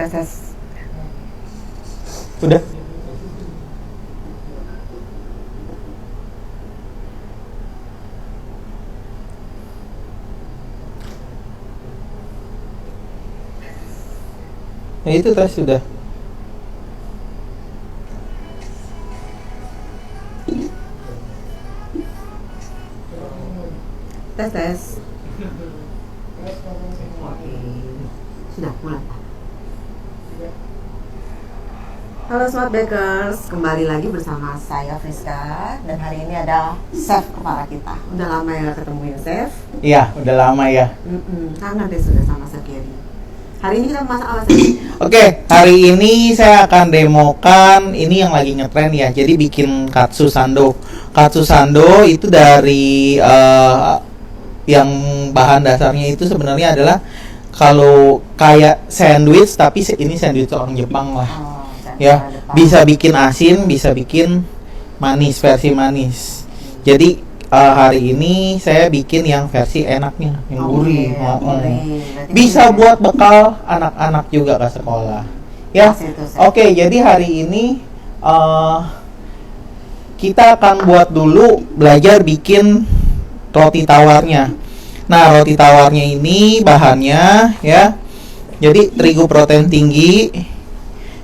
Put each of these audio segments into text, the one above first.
tes. Udah. Ya itu tes sudah. Tes. Oke. Sudah mulai. Halo Smart Bakers, kembali lagi bersama saya Friska. Dan hari ini ada chef kepala kita. Udah lama ya ketemu ya chef? Iya, udah lama ya. Kangen deh sudah sama chef Gary. Hari ini kita masak apa chef? Oke, hari ini saya akan demokan ini yang lagi ngetren ya. Jadi bikin katsu sando. Katsu sando itu dari yang bahan dasarnya itu sebenarnya adalah kalau kayak sandwich, tapi ini sandwich orang Jepang lah. Ya, bisa bikin asin, bisa bikin manis, versi manis. Jadi hari ini saya bikin yang versi enaknya, yang gurih. Bisa buat bekal anak-anak juga ke sekolah. Ya, oke. Jadi hari ini kita akan buat dulu belajar bikin roti tawarnya. Nah, roti tawarnya ini bahannya ya. Jadi terigu protein tinggi,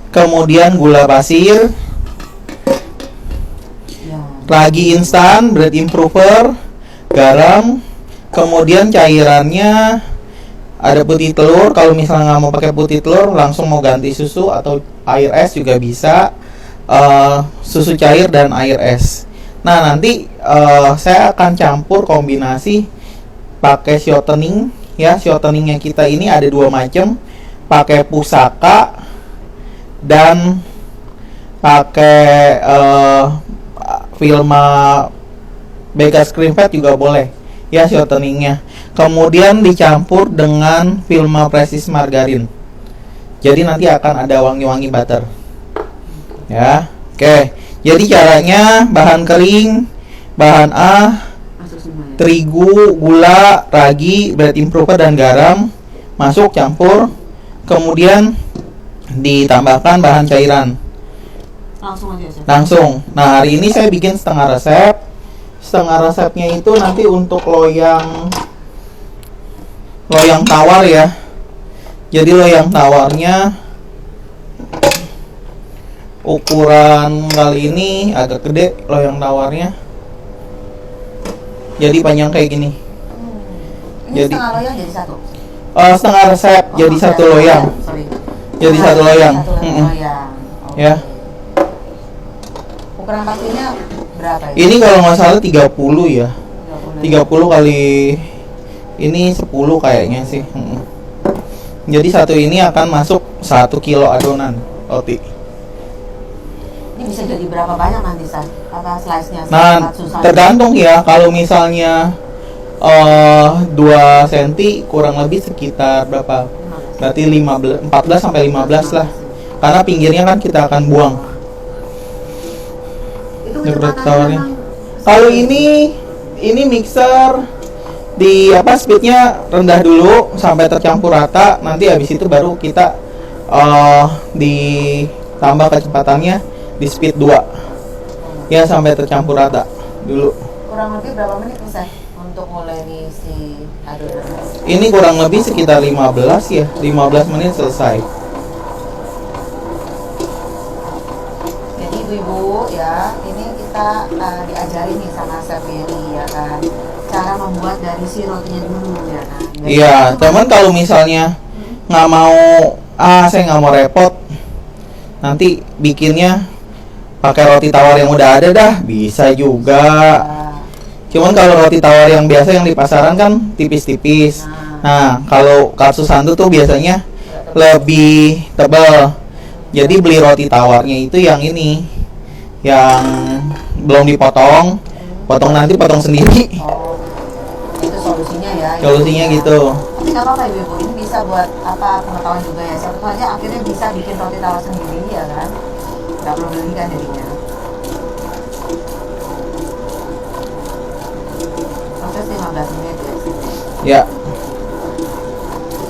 kemudian gula pasir, ragi instan, bread improver, garam, kemudian cairannya ada putih telur. Kalau misalnya nggak mau pakai putih telur, langsung mau ganti susu atau air es juga bisa. Susu cair dan air es. Nah, nanti saya akan campur kombinasi pakai shortening ya. Shorteningnya kita ini ada dua macam, pakai pusaka dan pakai Vilma Vegas Cream Fat juga boleh ya shorteningnya. Kemudian dicampur dengan Vilma Precious Margarin. Jadi nanti akan ada wangi-wangi butter. Ya, oke. Jadi caranya bahan kering, bahan terigu, gula, ragi, bread improver dan garam masuk campur. Kemudian ditambahkan bahan cairan. Langsung aja chef. Langsung. Nah, hari ini saya bikin setengah resep. Setengah resepnya itu nanti untuk loyang tawar ya. Jadi loyang tawarnya ukuran kali ini agak gede loyang tawarnya. Jadi panjang kayak gini. Ini jadi setengah loyang jadi satu. Setengah resep jadi satu loyang. Jadi satu loyang. Okay. Ya. Ukuran pastinya berapa ya? Ini kalau nggak salah 30 ya. 30 kali ini 10 kayaknya sih. Jadi satu ini akan masuk 1 kilo adonan roti. Ini bisa jadi berapa banyak nanti slice-nya? Nah, tergantung ya. Kalau misalnya 2 cm kurang lebih sekitar berapa? Berarti 14 sampai 15 lah. Karena pinggirnya kan kita akan buang. Itu tawarnya. Kalau ini mixer di speednya rendah dulu sampai tercampur rata. Nanti habis itu baru kita ditambah kecepatannya di speed 2. Ya, sampai tercampur rata dulu. Kurang lebih berapa menit bisa untuk mulai ngisi adonan? Ini kurang lebih sekitar 15 ya. 15 menit selesai. Jadi ibu-ibu ya, ini kita diajari nih sama Chef Gary ya kan, cara membuat dari si rotinya dulu ya kan. Iya, teman kalau misalnya nggak mau, saya nggak mau repot, nanti bikinnya pakai roti tawar yang udah ada dah, bisa juga. Cuman kalau roti tawar yang biasa yang di pasaran kan tipis-tipis. Nah, kalau katsu sando tuh biasanya lebih tebal. Jadi beli roti tawarnya itu yang ini, yang belum dipotong, potong sendiri. Itu solusinya ya. Solusinya gitu. Tapi nggak apa-apa ibu, ini bisa buat pengetahuan juga ya. Siapa tahu aja akhirnya bisa bikin roti tawar sendiri ya kan. Nggak perlu beli kan jadinya. Proses 15 menit ya. Ya.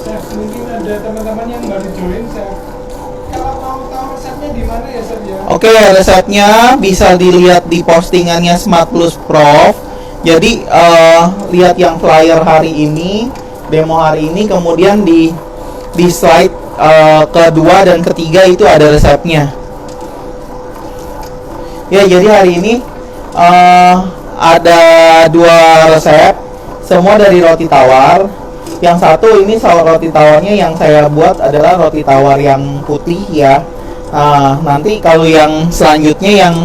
Chef, mungkin ada teman-teman yang baru join, Chef. Oke, resepnya bisa dilihat di postingannya Smart Plus Prof. Jadi lihat yang flyer hari ini, demo hari ini, kemudian di slide kedua dan ketiga itu ada resepnya. Ya, jadi hari ini ada 2 resep, semua dari roti tawar. Yang satu ini roti tawarnya yang saya buat adalah roti tawar yang putih ya. Nanti kalau yang selanjutnya yang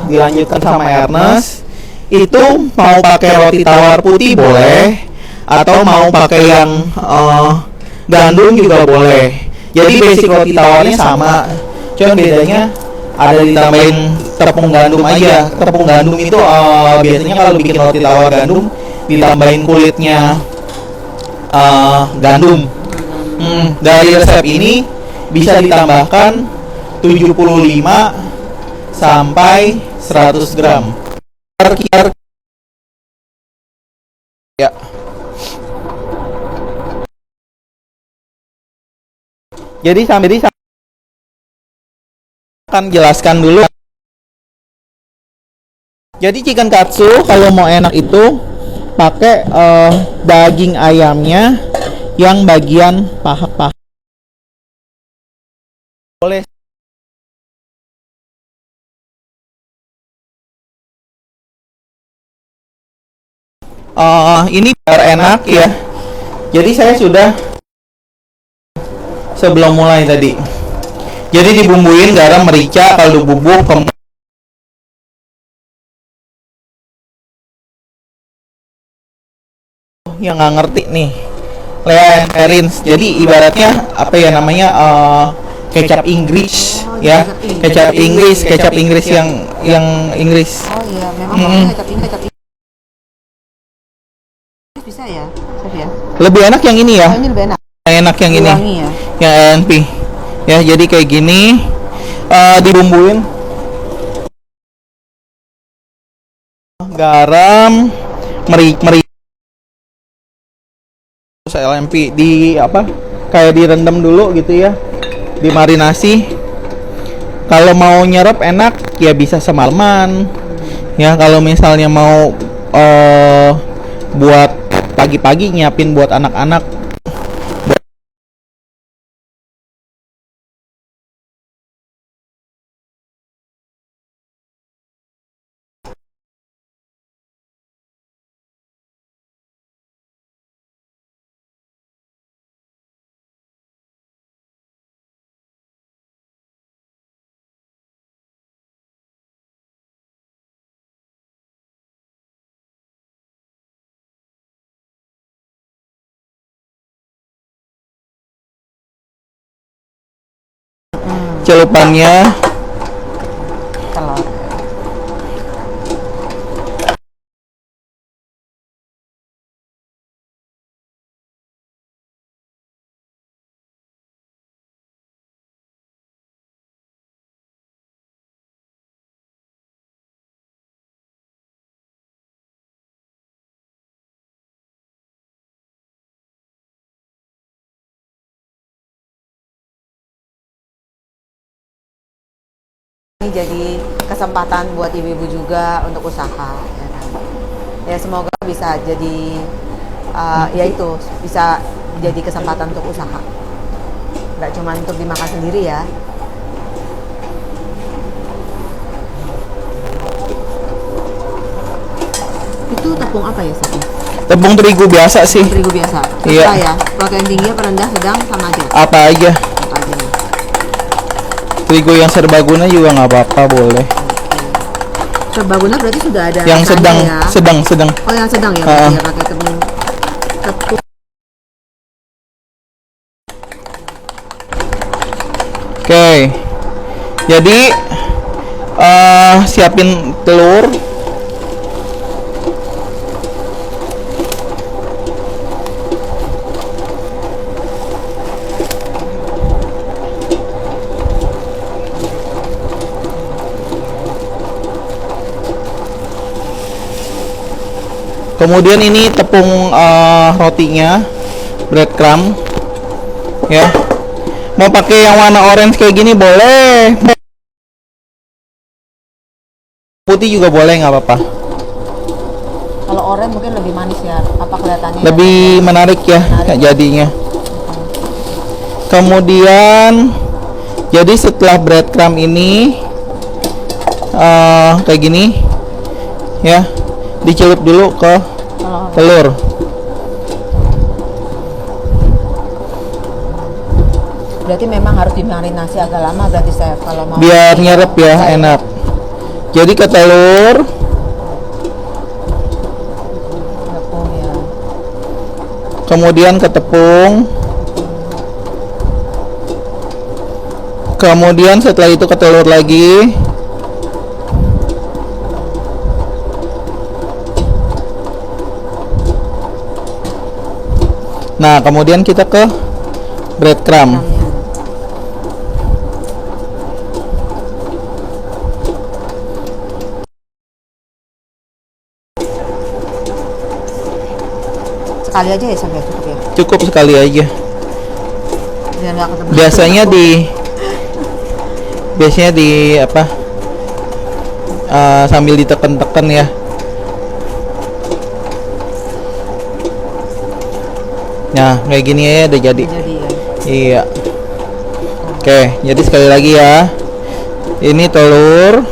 dilanjutkan sama Ernest, itu mau pakai roti tawar putih boleh, atau mau pakai yang gandum juga boleh. Jadi basic roti tawarnya sama, cuma bedanya ada ditambahin tepung gandum aja. Tepung gandum itu biasanya kalau bikin roti tawar gandum ditambahin kulitnya gandum. Dari resep ini bisa ditambahkan 75 sampai 100 gram. Ya. Jadi akan jelaskan dulu. Jadi chicken katsu kalau mau enak itu pakai daging ayamnya yang bagian paha. Boleh. Ini biar enak ya. Jadi saya sudah sebelum mulai tadi. Jadi dibumbuin garam, merica, kaldu bubuk, yang nggak ngerti nih, Lea and Perins. Jadi ibaratnya apa ya namanya, kecap Inggris ya, kecap Inggris yang Inggris. Oh iya, memang kecap Inggris bisa ya, Chef ya. Lebih enak yang ini ya. Oh, ini lebih enak. Enak yang ini. Wangi ya. Yang NP. Ya, jadi kayak gini dibumbuin garam, merica, LMP di apa? Kayak direndam dulu gitu ya. Dimarinasi. Kalau mau nyerap enak ya bisa semalaman. Ya, kalau misalnya mau buat pagi-pagi nyiapin buat anak-anak. Celupannya Telur. Ini jadi kesempatan buat ibu-ibu juga untuk usaha, ya kan? Ya semoga bisa jadi, ya itu bisa jadi kesempatan untuk usaha. Nggak cuma untuk dimakan sendiri ya. Itu tepung apa ya, Sati? tepung terigu biasa sih. Terigu biasa. Iya. Ya. Protein tinggi apa rendah, sedang, sama aja. Apa aja. Apa aja. Terigu yang serbaguna juga nggak apa-apa, boleh. Serbaguna berarti sudah ada Yang sedang, ya? sedang. Oh, yang sedang ya, berarti ya pakai tepung. Oke. Jadi siapin telur. Kemudian ini tepung rotinya, breadcrumb, ya. Mau pakai yang warna orange kayak gini boleh. Putih juga boleh, nggak apa-apa. Kalau oranye mungkin lebih manis ya. Apa kelihatannya? Lebih menarik ya jadinya. Kemudian jadi setelah breadcrumb ini kayak gini ya, dicelup dulu ke telur. Berarti memang harus dimarinasi agak lama berarti saya kalau mau Biar nyerep ya, enak. Jadi ke telur, tepung ya. kemudian ke tepung, kemudian setelah itu ke telur lagi, nah kemudian kita ke breadcrumb. Sekali aja ya sampai cukup ya. Cukup sekali aja. Biar nggak ketemu. Biasanya di apa? Sambil ditekan-tekan ya. Nah, kayak gini ya udah jadi. Jadi ya. Iya. Oke, jadi sekali lagi ya. Ini telur.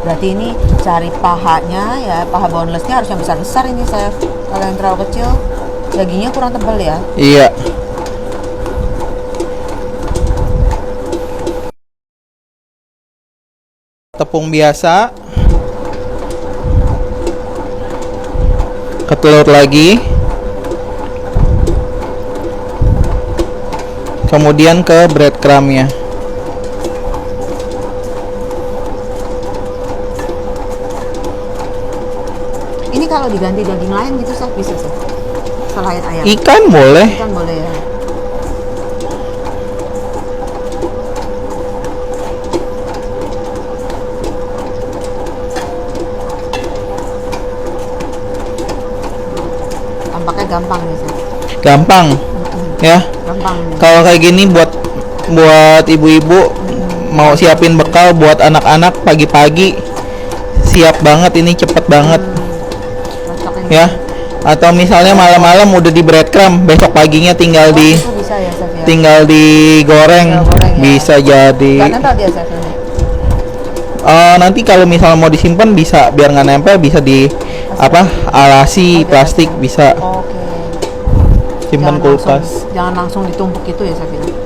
Berarti ini cari pahanya ya, paha bonelessnya harus yang besar-besar ini saya. Kalau yang terlalu kecil, dagingnya kurang tebal ya. Iya. Tepung biasa. Ke telur lagi. Kemudian ke breadcrumbnya. Ini kalau diganti daging lain gitu sih bisa sih. Selain ayam. Ikan boleh. Ikan boleh ya. Tampaknya gampang nih sih. Gampang. Ya. Gampang. Kalau kayak gini buat ibu-ibu mau siapin bekal buat anak-anak pagi-pagi, siap banget, ini cepet banget. Ya, atau misalnya malam-malam udah di breadcrumb, besok paginya tinggal Itu bisa ya, Chef, ya? tinggal digoreng, Goreng, ya. bisa jadi. Nggak nempel dia, Chef, ini? Nanti kalau misalnya mau disimpan bisa, biar nggak nempel bisa di apa, alasi plastik bisa. Oke. Simpan kulkas. Jangan langsung ditumpuk gitu ya, Chef, ya?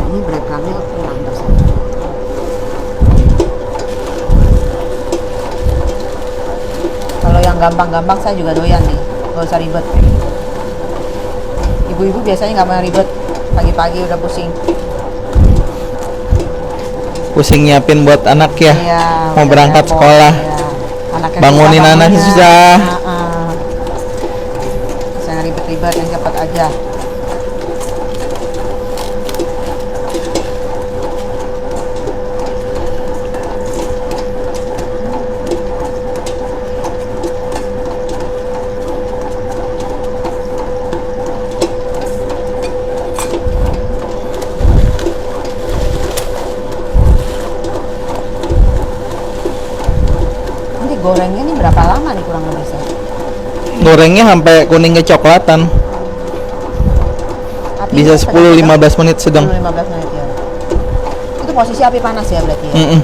Ini breadcrumbnya kurang tuh, Chef. Kalau yang gampang-gampang saya juga doyan nih, gak usah ribet. Ibu-ibu biasanya nggak mau ribet, pagi-pagi udah pusing. Pusing nyiapin buat anak ya, Iya, mau udah berangkat repot, sekolah, ya. Anaknya bangunin susah anak bangunnya. susah. Saya ribet-ribet yang cepat aja. Nanti gorengnya nih berapa lama nih kurang lebih, Chef? Gorengnya sampai kuning kecoklatan, Apinya bisa 10-15 menit sedang. 10-15 menit ya. Itu posisi api panas ya berarti ya? Mm-mm.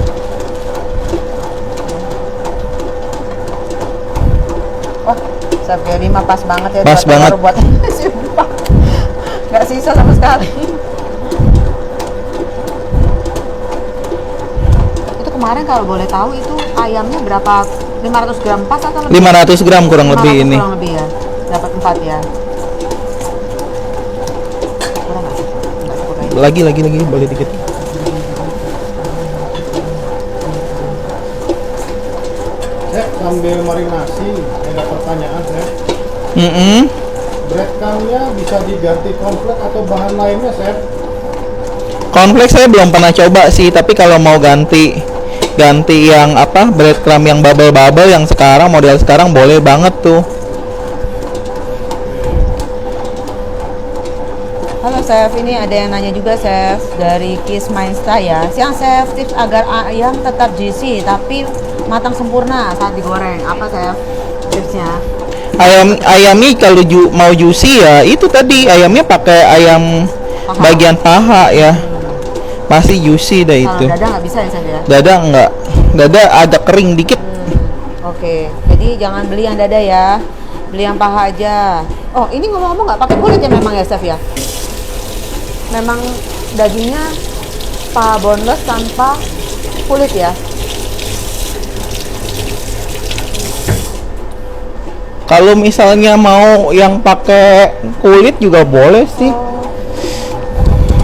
Wah, Chef Gary mah pas banget ya. Pas banget. Buat sumpah. Nggak sisa sama sekali. Itu kemarin kalau boleh tahu itu ayamnya berapa? 500 gram pas atau lebih? 500 gram kurang 500 lebih ini. kurang lebih ya. Dapat 4 ya. Kurang nggak sih? Nggak cukup kayaknya. Lagi boleh dikit. Chef, sambil marinasi, ada pertanyaan, Chef. Mm-mm. Breadcrumbnya bisa diganti komplit atau bahan lainnya, Chef? Cornflakes saya belum pernah coba sih, tapi kalau mau ganti yang apa, breadcrumb yang bubble yang sekarang, model sekarang, boleh banget tuh. Halo Chef, ini ada yang nanya juga Chef dari Kismainsta ya. Siang Chef, tips agar ayam tetap juicy tapi matang sempurna saat digoreng. Apa Chef tipsnya? Ayamnya kalau mau juicy ya itu tadi, ayamnya pakai ayam Paha. bagian paha ya. Pasti juicy dah Kalau itu. dada nggak bisa ya Chef ya? Dada enggak. Dada ada kering dikit. Oke, jadi jangan beli yang dada ya, beli yang paha aja. Oh, ini ngomong-ngomong nggak pakai kulit ya memang ya Chef ya? Memang dagingnya paha boneless tanpa kulit ya? Kalau misalnya mau yang pakai kulit juga boleh sih.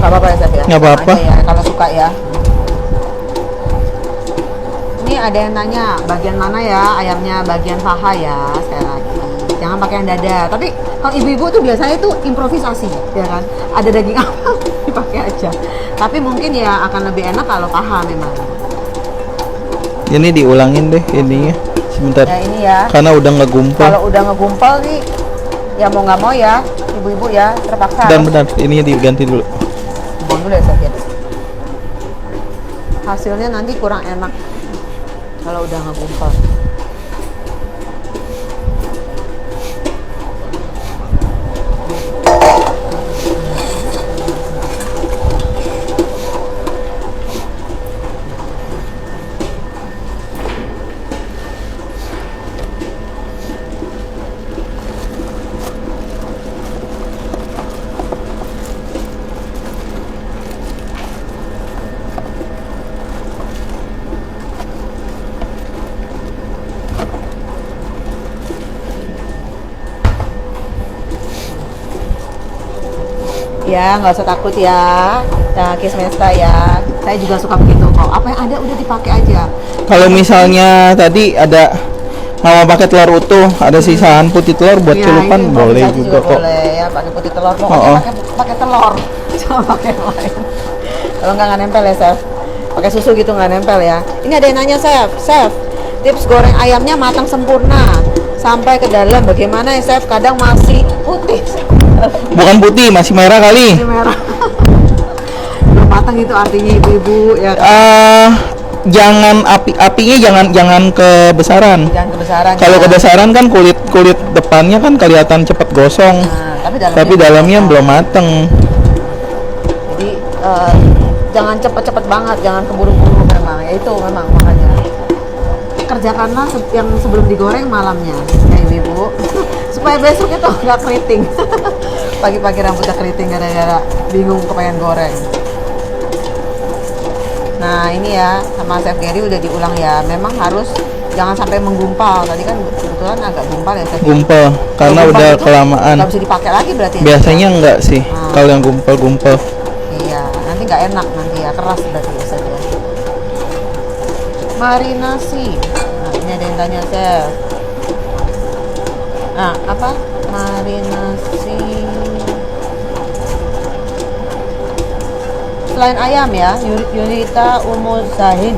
Nggak apa-apa ya Chef ya? Nggak apa-apa. Sama aja ya, kalau suka ya. Ini ada yang nanya bagian mana ya ayamnya, bagian paha ya, sekali lagi. Jangan pakai yang dada. Tapi kalau ibu-ibu tuh biasanya tuh improvisasi, ya kan? Ada daging apa dipakai aja. Tapi mungkin ya akan lebih enak kalau paha memang. Ini diulangin deh ininya. Sebentar. Ya ini ya. Karena udah ngegumpal. Kalau udah ngegumpal nih, ya mau nggak mau ya, ibu-ibu ya terpaksa. Dan benar, ininya diganti dulu. Buang dulu ya Sof ya. Hasilnya nanti kurang enak kalau udah ngegumpal. Ya, nggak usah takut ya, Kismesta ya. Saya juga suka begitu kok. Apa yang ada udah dipakai aja. Kalau misalnya tadi ada mau pakai telur utuh, ada sisaan putih telur buat Ya, celupan, ini boleh improvisasi juga kok. Boleh ya, pakai putih telur. Pokoknya Oh. pakai telur, jangan pakai yang lain. Kalau nggak nempel ya, Chef. Pakai susu gitu nggak nempel ya. Ini ada yang nanya Chef, tips goreng ayamnya matang sempurna sampai ke dalam. Bagaimana ya, Chef? Kadang masih putih. Bukan putih, masih merah kali. Masih merah. Belum matang itu artinya ibu-ibu ya. Jangan apinya jangan kebesaran. Jangan kebesaran. Kalau ya. kebesaran kan kulit depannya kan kelihatan cepat gosong. Nah, Tapi dalamnya belum mateng. Jadi jangan cepet-cepet banget, jangan keburu-buru memang. Ya itu memang makanya kerjakanlah yang sebelum digoreng malamnya, ya ibu, supaya besok itu nggak keriting. Pagi-pagi rambutnya keriting gara-gara bingung kepengen goreng. Nah ini ya sama Chef Gary udah diulang ya. Memang harus jangan sampai menggumpal. Tadi kan kebetulan agak gumpal ya Chef. Gumpal karena Kalau gumpal udah itu kelamaan. nggak bisa dipakai lagi berarti. ya? Biasanya enggak sih kalau yang gumpal-gumpal. Iya, nanti nggak enak nanti ya, keras berarti ya saja. Marinasi. Nah, ini ada yang tanya Chef. Nah, apa? Marinasi. Selain ayam ya, Yunita Umuzahin.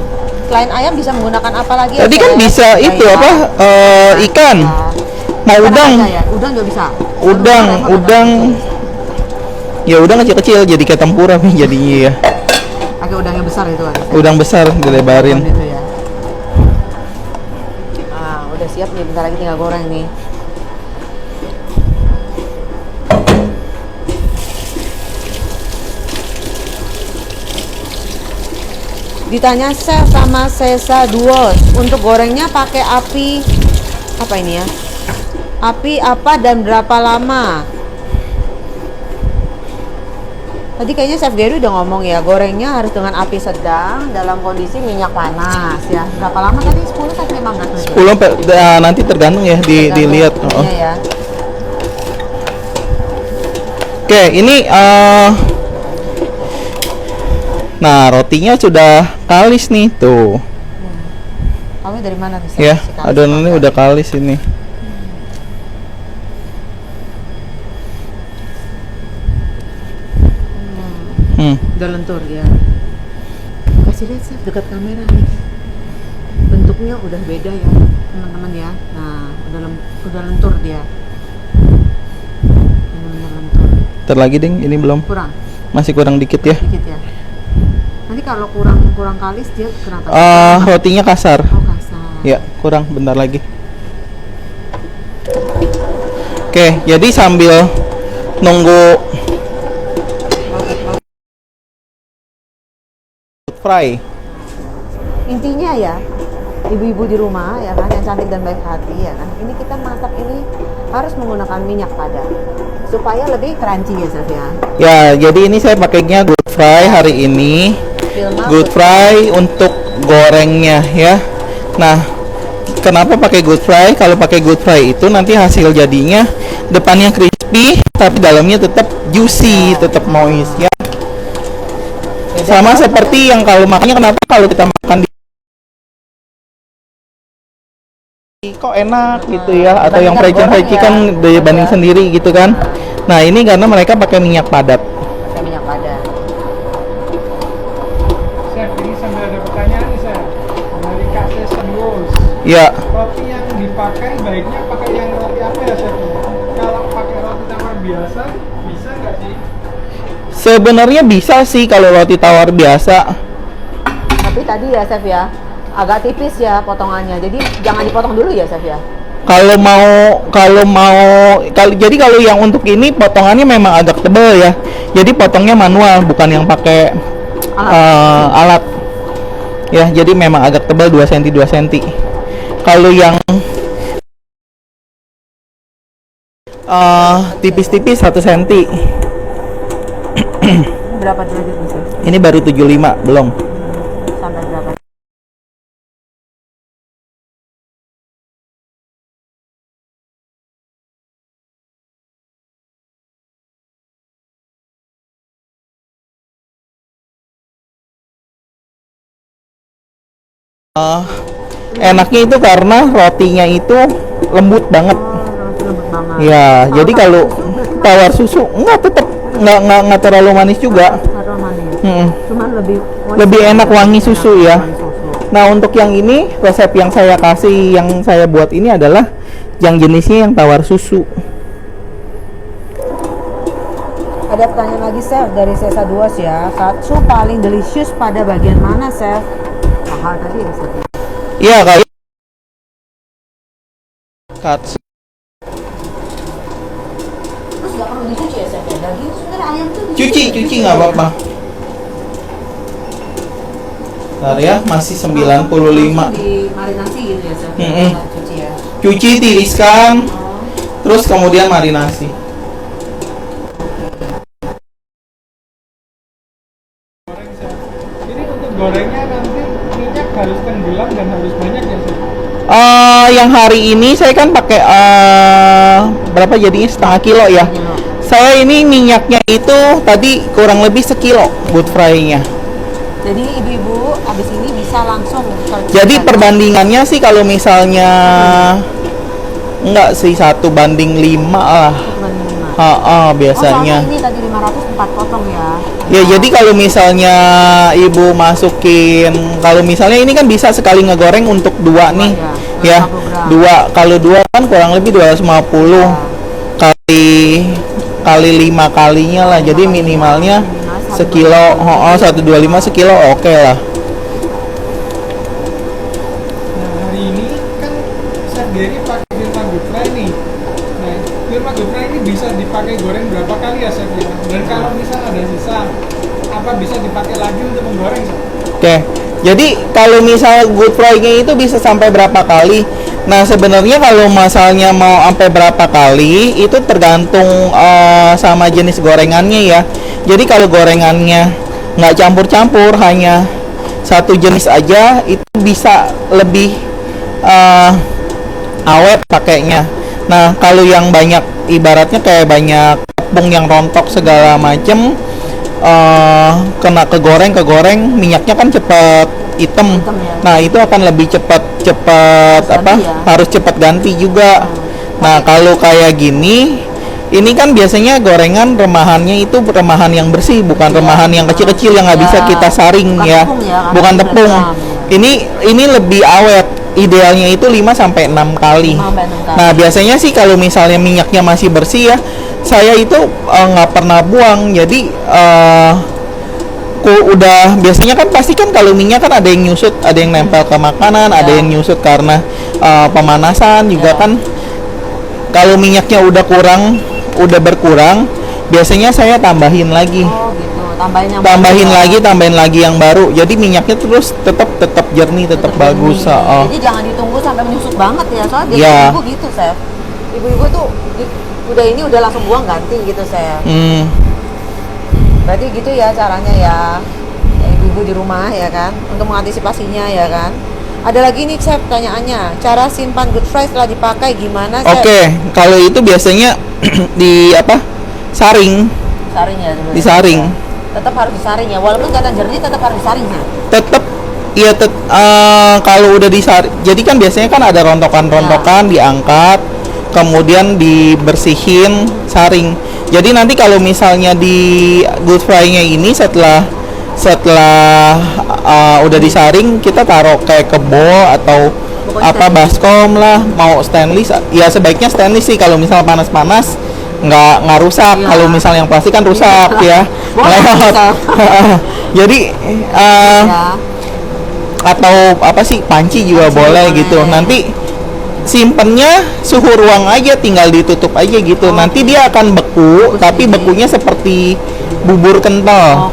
Selain ayam bisa menggunakan apa lagi? Tadi kan Chef? bisa itu Ayam. apa? Ikan. Mau Ikan udang. aja ya? Udang juga bisa. Udang. Ya udang kecil-kecil jadi kayak tempura nih jadinya ya. Pakai udangnya besar itu kan. Udang besar dilebarin. Itu ya. Ah, udah siap nih, bentar lagi tinggal goreng nih. Ditanya Chef sama Sesa Duos, untuk gorengnya pakai api apa ini ya? Api apa dan berapa lama? Tadi kayaknya Chef Gary udah ngomong ya, gorengnya harus dengan api sedang dalam kondisi minyak panas ya. Berapa lama tadi? 10 sampai 15 menit. 10 nanti tergantung ya dilihat. Tergantung ininya ya. Oke, ini nah rotinya sudah kalis nih tuh. Kamu dari mana bisa? Ya, adonannya udah kalis ini. udah lentur ya. Kasih lihat Chef dekat kamera nih. Bentuknya udah beda ya teman-teman ya. Nah udah lentur dia. Benar lentur. Terlagi ding, ini belum. Kurang. Masih kurang dikit ya. Dikit ya. Nanti kalau kurang kalis dia kenapa? Rotinya kasar. Oh kasar. Ya, kurang, bentar lagi. Oke, jadi sambil nunggu fry. Intinya ya, ibu-ibu di rumah ya kan yang cantik dan baik hati ya kan. Ini kita masak ini harus menggunakan minyak padat supaya lebih crunchy ya Chef ya. Ya, jadi ini saya pakainya good fry hari ini. Good fry untuk gorengnya ya. Nah, kenapa pakai good fry? Kalau pakai good fry itu nanti hasil jadinya depannya crispy tapi dalamnya tetap juicy, tetap moist ya. Sama seperti yang kalau makanya kenapa kalau kita makan di kok enak gitu ya, atau yang fried kan daya banding sendiri gitu kan. Nah, ini karena mereka pakai minyak padat. Pakai minyak padat. Chef, ini sambil ada pertanyaan nih Chef. Dari Kak Session Rules. Ya. Roti yang dipakai baiknya pakai yang roti apa ya Chef? Kalau pakai roti tawar biasa, bisa nggak sih? Sebenarnya bisa sih kalau roti tawar biasa. Tapi tadi ya Chef ya, agak tipis ya potongannya. Jadi jangan dipotong dulu ya Chef ya. Jadi kalau yang untuk ini potongannya memang agak tebal ya. Jadi potongnya manual, bukan yang pakai alat. Ya, jadi memang agak tebal 2 cm 2 cm. Kalau yang tipis-tipis 1 cm. Berapa derajat nih Chef? Ini baru 75, belum. Sampai berapa? Enaknya itu karena rotinya itu lembut banget. Roti lembut banget. Ya, jadi kalau tawar susu tetap nggak terlalu manis juga. Atau manis. Cuman Lebih enak wangi susu ya. Wangi susu. Nah, untuk yang ini resep yang saya kasih, yang saya buat ini adalah yang jenisnya yang tawar susu. Ada pertanyaan lagi Chef dari Sesa 2 ya. Katsu paling delicious pada bagian mana Chef? Mahal tadi ya Chef. Iya, kayak katsu. Terus nggak perlu dicuci ya Chef ya? Daging sebenarnya ayam tuh Cuci nggak apa-apa. Bentar ya, masih 95. Di marinasi gitu ya Chef. Cuci ya. Cuci, tiriskan, terus kemudian marinasi. Goreng Chef. Ini untuk gorengnya nanti minyak harus tenggelam dan harus banyak ya Chef? Yang hari ini saya kan pakai berapa jadinya, setengah kilo ya. Saya ini minyaknya itu tadi kurang lebih sekilo good fry-nya. Jadi ibu-ibu abis ini bisa langsung. Jadi perbandingannya sih kalau misalnya enggak sih 1 banding 5 lah. Biasanya. Oh, ini tadi 500 4 potong ya. Ya, jadi kalau misalnya ibu masukin, kalau misalnya ini kan bisa sekali ngegoreng untuk 2 nih. Ya, 2. Kalau 2 kan kurang lebih 250 kali 5 kalinya lah. Jadi minimalnya sekilo, 125 sekilo oke lah. Nah, hari ini kan Chef Gary pakai Firma Good Fry nih. Nah, Firma Good Fry ini bisa dipakai goreng berapa kali ya Chef ya? Dan kalau misal ada sisa, apa bisa dipakai lagi untuk menggoreng Chef? Oke. Jadi kalau misal good fry-nya itu bisa sampai berapa kali? Nah, sebenarnya kalau misalnya mau sampai berapa kali itu tergantung sama jenis gorengannya ya. Jadi kalau gorengannya nggak campur-campur, hanya satu jenis aja, itu bisa lebih awet pakainya. Nah, kalau yang banyak, ibaratnya kayak banyak tepung yang rontok segala macem, kena kegoreng, minyaknya kan cepet hitam. Ya. Nah, itu akan lebih cepat ganti ya. harus cepat ganti juga. Nah, kalau kayak gini Ini kan biasanya gorengan remahannya itu remahan yang bersih, bukan remahan yang kecil-kecil yang nggak bisa kita saring Bukan ya. tepung ya, karena Bukan itu tepung. bergram. Ini lebih awet. Idealnya itu 5 sampai 6 kali. 5 sampai 6 kali. Nah, biasanya sih kalau misalnya minyaknya masih bersih ya, saya itu nggak pernah buang. Jadi udah biasanya kan pasti kan kalau minyak kan ada yang nyusut, ada yang nempel ke makanan, ada yang nyusut karena pemanasan juga kan. Kalau minyaknya udah berkurang, biasanya saya tambahin lagi. Oh gitu, Tambahin lagi yang baru. Jadi minyaknya terus tetap jernih, tetap bagus. Jadi jangan ditunggu sampai menyusut banget ya, soalnya ibu gitu, Chef. Ibu-ibu tuh udah langsung buang ganti gitu, Chef. Berarti gitu ya caranya ya ibu-ibu di rumah ya kan, untuk mengantisipasinya ya kan. Ada lagi nih Chef pertanyaannya, cara simpan good fry setelah dipakai gimana Chef? Oke, kalau itu biasanya saring. Saring ya dulu. Disaring. Tetap harus disaring ya, walaupun kata jernih tetap harus disaring ya. Kalau udah disaring, jadi kan biasanya kan ada rontokan-rontokan diangkat, kemudian dibersihin, saring. Jadi nanti kalau misalnya di good fry-nya ini setelah udah disaring, kita taruh kayak ke bowl atau baskom lah, mau stainless ya sebaiknya stainless sih, kalau misal panas-panas nggak rusak. Kalau misalnya yang plastik kan rusak ya. Jadi atau panci juga boleh gitu. Nanti simpennya suhu ruang aja, tinggal ditutup aja gitu. Nanti dia akan beku, tapi bekunya seperti bubur kental.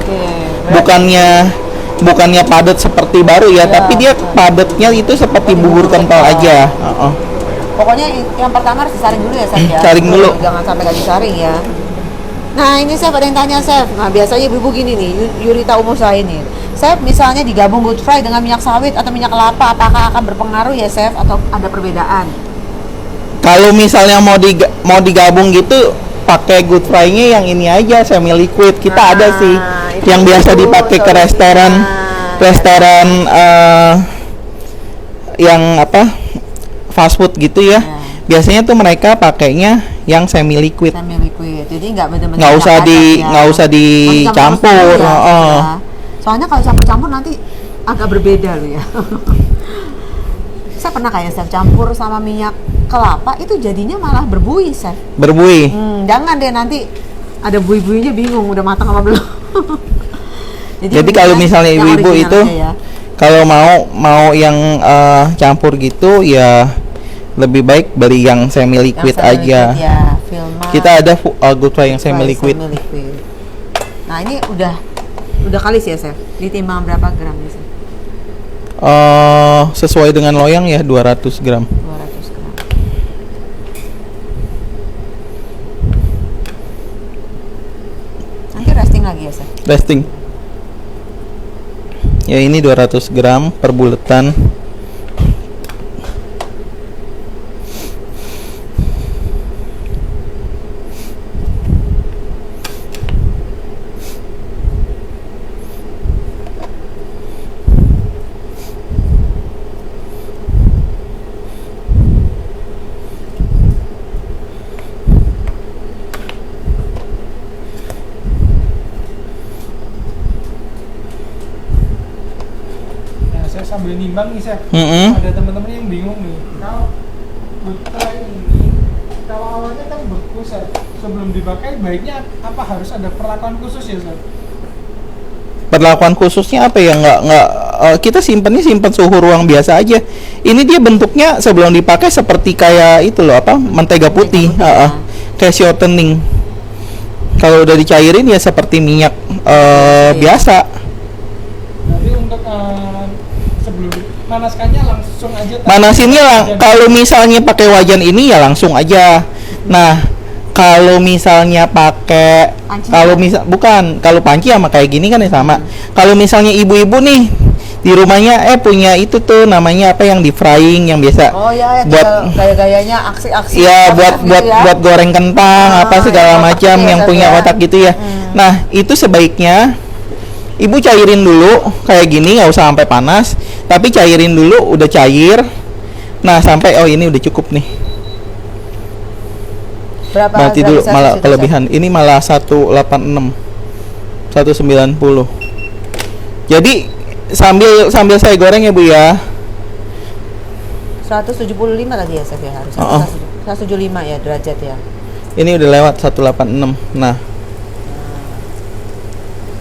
Bukannya padat seperti baru ya, tapi dia padatnya itu seperti bubur kental aja. Pokoknya yang pertama harus disaring dulu ya, Chef ya. Saring dulu. Jangan sampai gak disaring ya. Nah ini Chef ada yang tanya Chef. Nah biasanya ibu-ibu gini nih, Yurita umur saya ini. Chef misalnya digabung good fry dengan minyak sawit atau minyak kelapa, apakah akan berpengaruh ya Chef atau ada perbedaan? Kalau misalnya mau digabung gitu, pakai good fry-nya yang ini aja, semi liquid. Kita ada sih yang biasa dipakai ke restoran yang fast food gitu ya. Biasanya tuh mereka pakainya yang semi liquid. Jadi nggak usah dicampur. Soalnya kalau campur-campur nanti agak berbeda loh ya. Saya pernah kayak Chef campur sama minyak kelapa, itu jadinya malah berbuih, Chef. Berbuih. Jangan deh, nanti ada buih-buihnya bingung udah matang apa belum. Jadi kalau misalnya ibu-ibu itu kalau mau yang campur gitu ya, lebih baik beli yang semi liquid aja. Kita ada good fry yang semi liquid. Nah ini udah kali sih ya Chef, ditimbang berapa gram nih Chef? Sesuai dengan loyang ya 200 gram. 200 gram. Nanti resting lagi ya Chef? Resting. Ya ini 200 gram per buletan. Sambil nimbang nih Chef, ada teman-teman yang bingung nih, kalau good fry ini kalau awalnya kan beku Chef, sebelum dipakai baiknya apa, harus ada perlakuan khusus ya Chef? Perlakuan khususnya apa ya? Nggak kita simpan suhu ruang biasa aja. Ini dia bentuknya sebelum dipakai seperti kayak itu loh, mentega putih. Kayak shortening. Kalau udah dicairin ya seperti minyak biasa. Jadi untuk sebelum manaskannya langsung aja. Manasinnya kalau misalnya pakai wajan ini ya langsung aja. Nah, kalau misalnya pakai kalau panci sama kayak gini kan ya sama. Kalau misalnya ibu-ibu nih di rumahnya punya itu tuh namanya yang di frying yang biasa. Buat gaya-gayanya aksi-aksi. Iya, buat goreng kentang segala macam yang punya kotak gitu ya. Nah, itu sebaiknya ibu cairin dulu kayak gini, nggak usah sampai panas, tapi cairin dulu, udah cair. Nah sampai ini udah cukup nih. Berapa Mati dulu gramisasi malah itu, kelebihan. Ini malah 186. 190. Jadi sambil saya goreng ya Bu ya. 175 tadi ya Chef ya, harusnya 175 ya derajat ya. Ini udah lewat 186. Nah.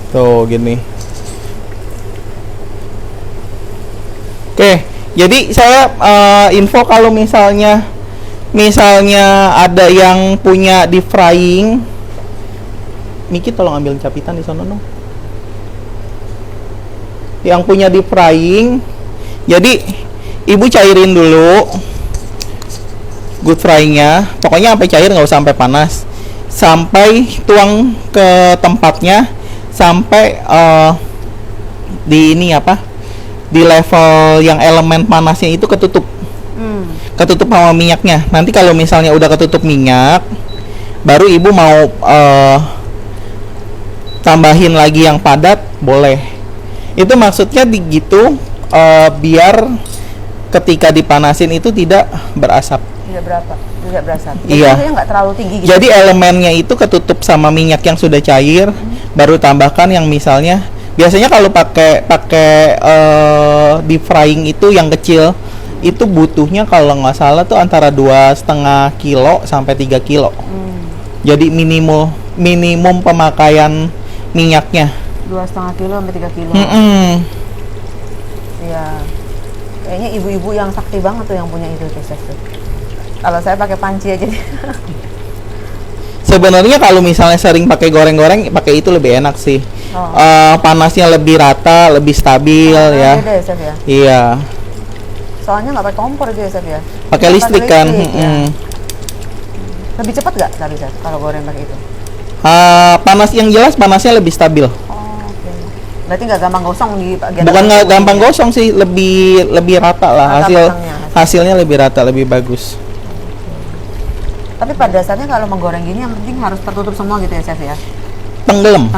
Tuh gini. Oke, jadi saya info kalau misalnya ada yang punya deep frying, Miki tolong ambil capitan di sana dong. Yang punya deep frying, jadi ibu cairin dulu good fryingnya, pokoknya sampai cair, nggak usah sampai panas, sampai tuang ke tempatnya, sampai di ini apa, di level yang elemen panasnya itu ketutup. Ketutup sama minyaknya. Nanti kalau misalnya udah ketutup minyak, baru ibu mau tambahin lagi yang padat, boleh. Itu maksudnya gitu, biar ketika dipanasin itu tidak berasap. Tidak berasap. Iya. Jadi nggak terlalu tinggi gitu. Jadi elemennya itu ketutup sama minyak yang sudah cair, baru tambahkan yang misalnya biasanya kalau pakai deep frying itu yang kecil itu butuhnya kalau nggak salah tuh antara 2,5 kilo sampai 3 kilo. Jadi minimum pemakaian minyaknya 2,5 kilo sampai 3 kilo. Iya. Kayaknya ibu-ibu yang sakti banget tuh yang punya itu tuh Chef. Kalau saya pakai panci aja. Sebenarnya kalau misalnya sering pakai goreng-goreng, pakai itu lebih enak sih. Panasnya lebih rata, lebih stabil ya. Beda ya Chef ya. Iya. Soalnya nggak pakai kompor itu ya Chef ya. Pakai listrik kan. Ya. Lebih cepat nggak tapi Chef kalau goreng pakai itu? Panas yang jelas panasnya lebih stabil. Oke. Berarti nggak gampang gosong di bagian. Bukan nggak gampang gosong sih, lebih rata lah, Rata hasilnya lebih rata, lebih bagus. Tapi pada dasarnya kalau menggoreng gini yang penting harus tertutup semua gitu ya Chef ya. Tenggelam.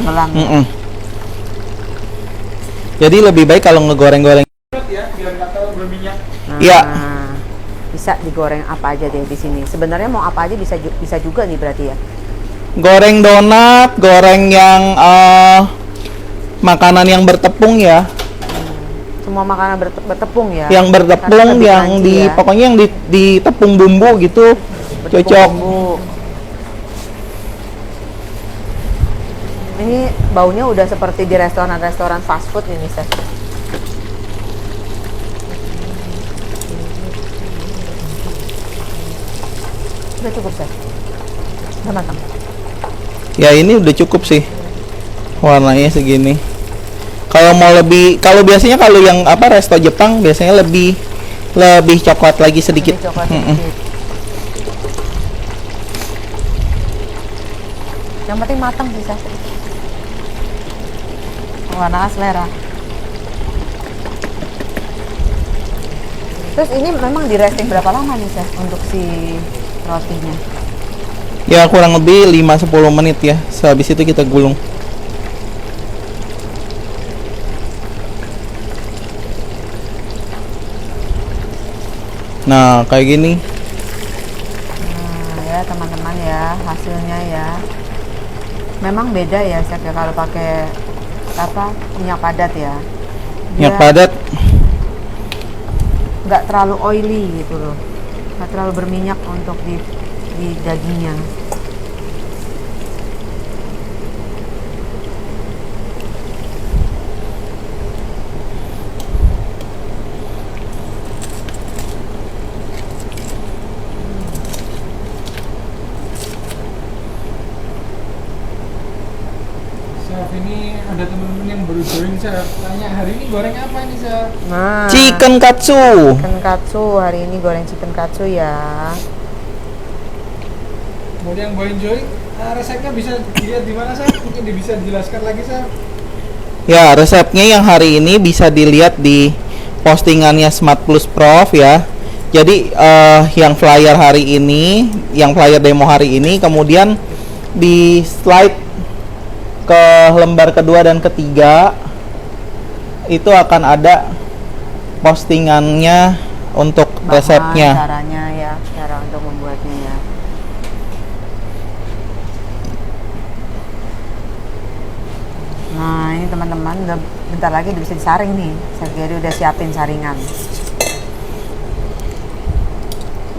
Jadi lebih baik kalau ngegoreng-goreng. Ya, biar nggak terlalu berminyak. Iya. Bisa digoreng apa aja deh di sini. Sebenarnya mau apa aja bisa juga nih berarti ya. Goreng donat, goreng yang makanan yang bertepung ya. Semua makanan bertepung ya. Yang bertepung, yang di ya. Pokoknya yang di tepung bumbu gitu, bertepung cocok. Bumbu. Ini baunya udah seperti di restoran fast food ini, Chef. Udah cukup, Chef. Udah matang. Ya ini udah cukup sih. Warnanya segini. Kalau mau kalau biasanya kalau yang resto Jepang biasanya lebih coklat lagi sedikit. Yang penting matang sih, Chef. Warna selera. Terus ini memang di resting berapa lama nih, Chef, untuk si rotinya? Ya kurang lebih 5-10 menit ya. Sehabis itu kita gulung. Nah, kayak gini. Nah, ya teman-teman ya, hasilnya ya. Memang beda ya, Chef, ya kalau pakai minyak padat ya. Minyak padat nggak terlalu oily gitu loh. Nggak terlalu berminyak untuk di dagingnya. Chef, ini ada teman-teman yang baru join, Chef. Tanya, hari ini goreng apa ini, Chef? Nah, chicken katsu. Chicken katsu, hari ini goreng chicken katsu ya. Buat yang baru join, resepnya bisa dilihat di mana, Chef? Mungkin bisa dijelaskan lagi, Chef. Ya, resepnya yang hari ini bisa dilihat di postingannya Smart Plus Prof ya. Jadi yang flyer hari ini, yang flyer demo hari ini, kemudian di slide ke lembar kedua dan ketiga itu akan ada postingannya untuk resepnya. Caranya ya, cara untuk membuatnya ya. Nah, ini teman-teman, udah bentar lagi udah bisa disaring nih. Chef Gary udah siapin saringan.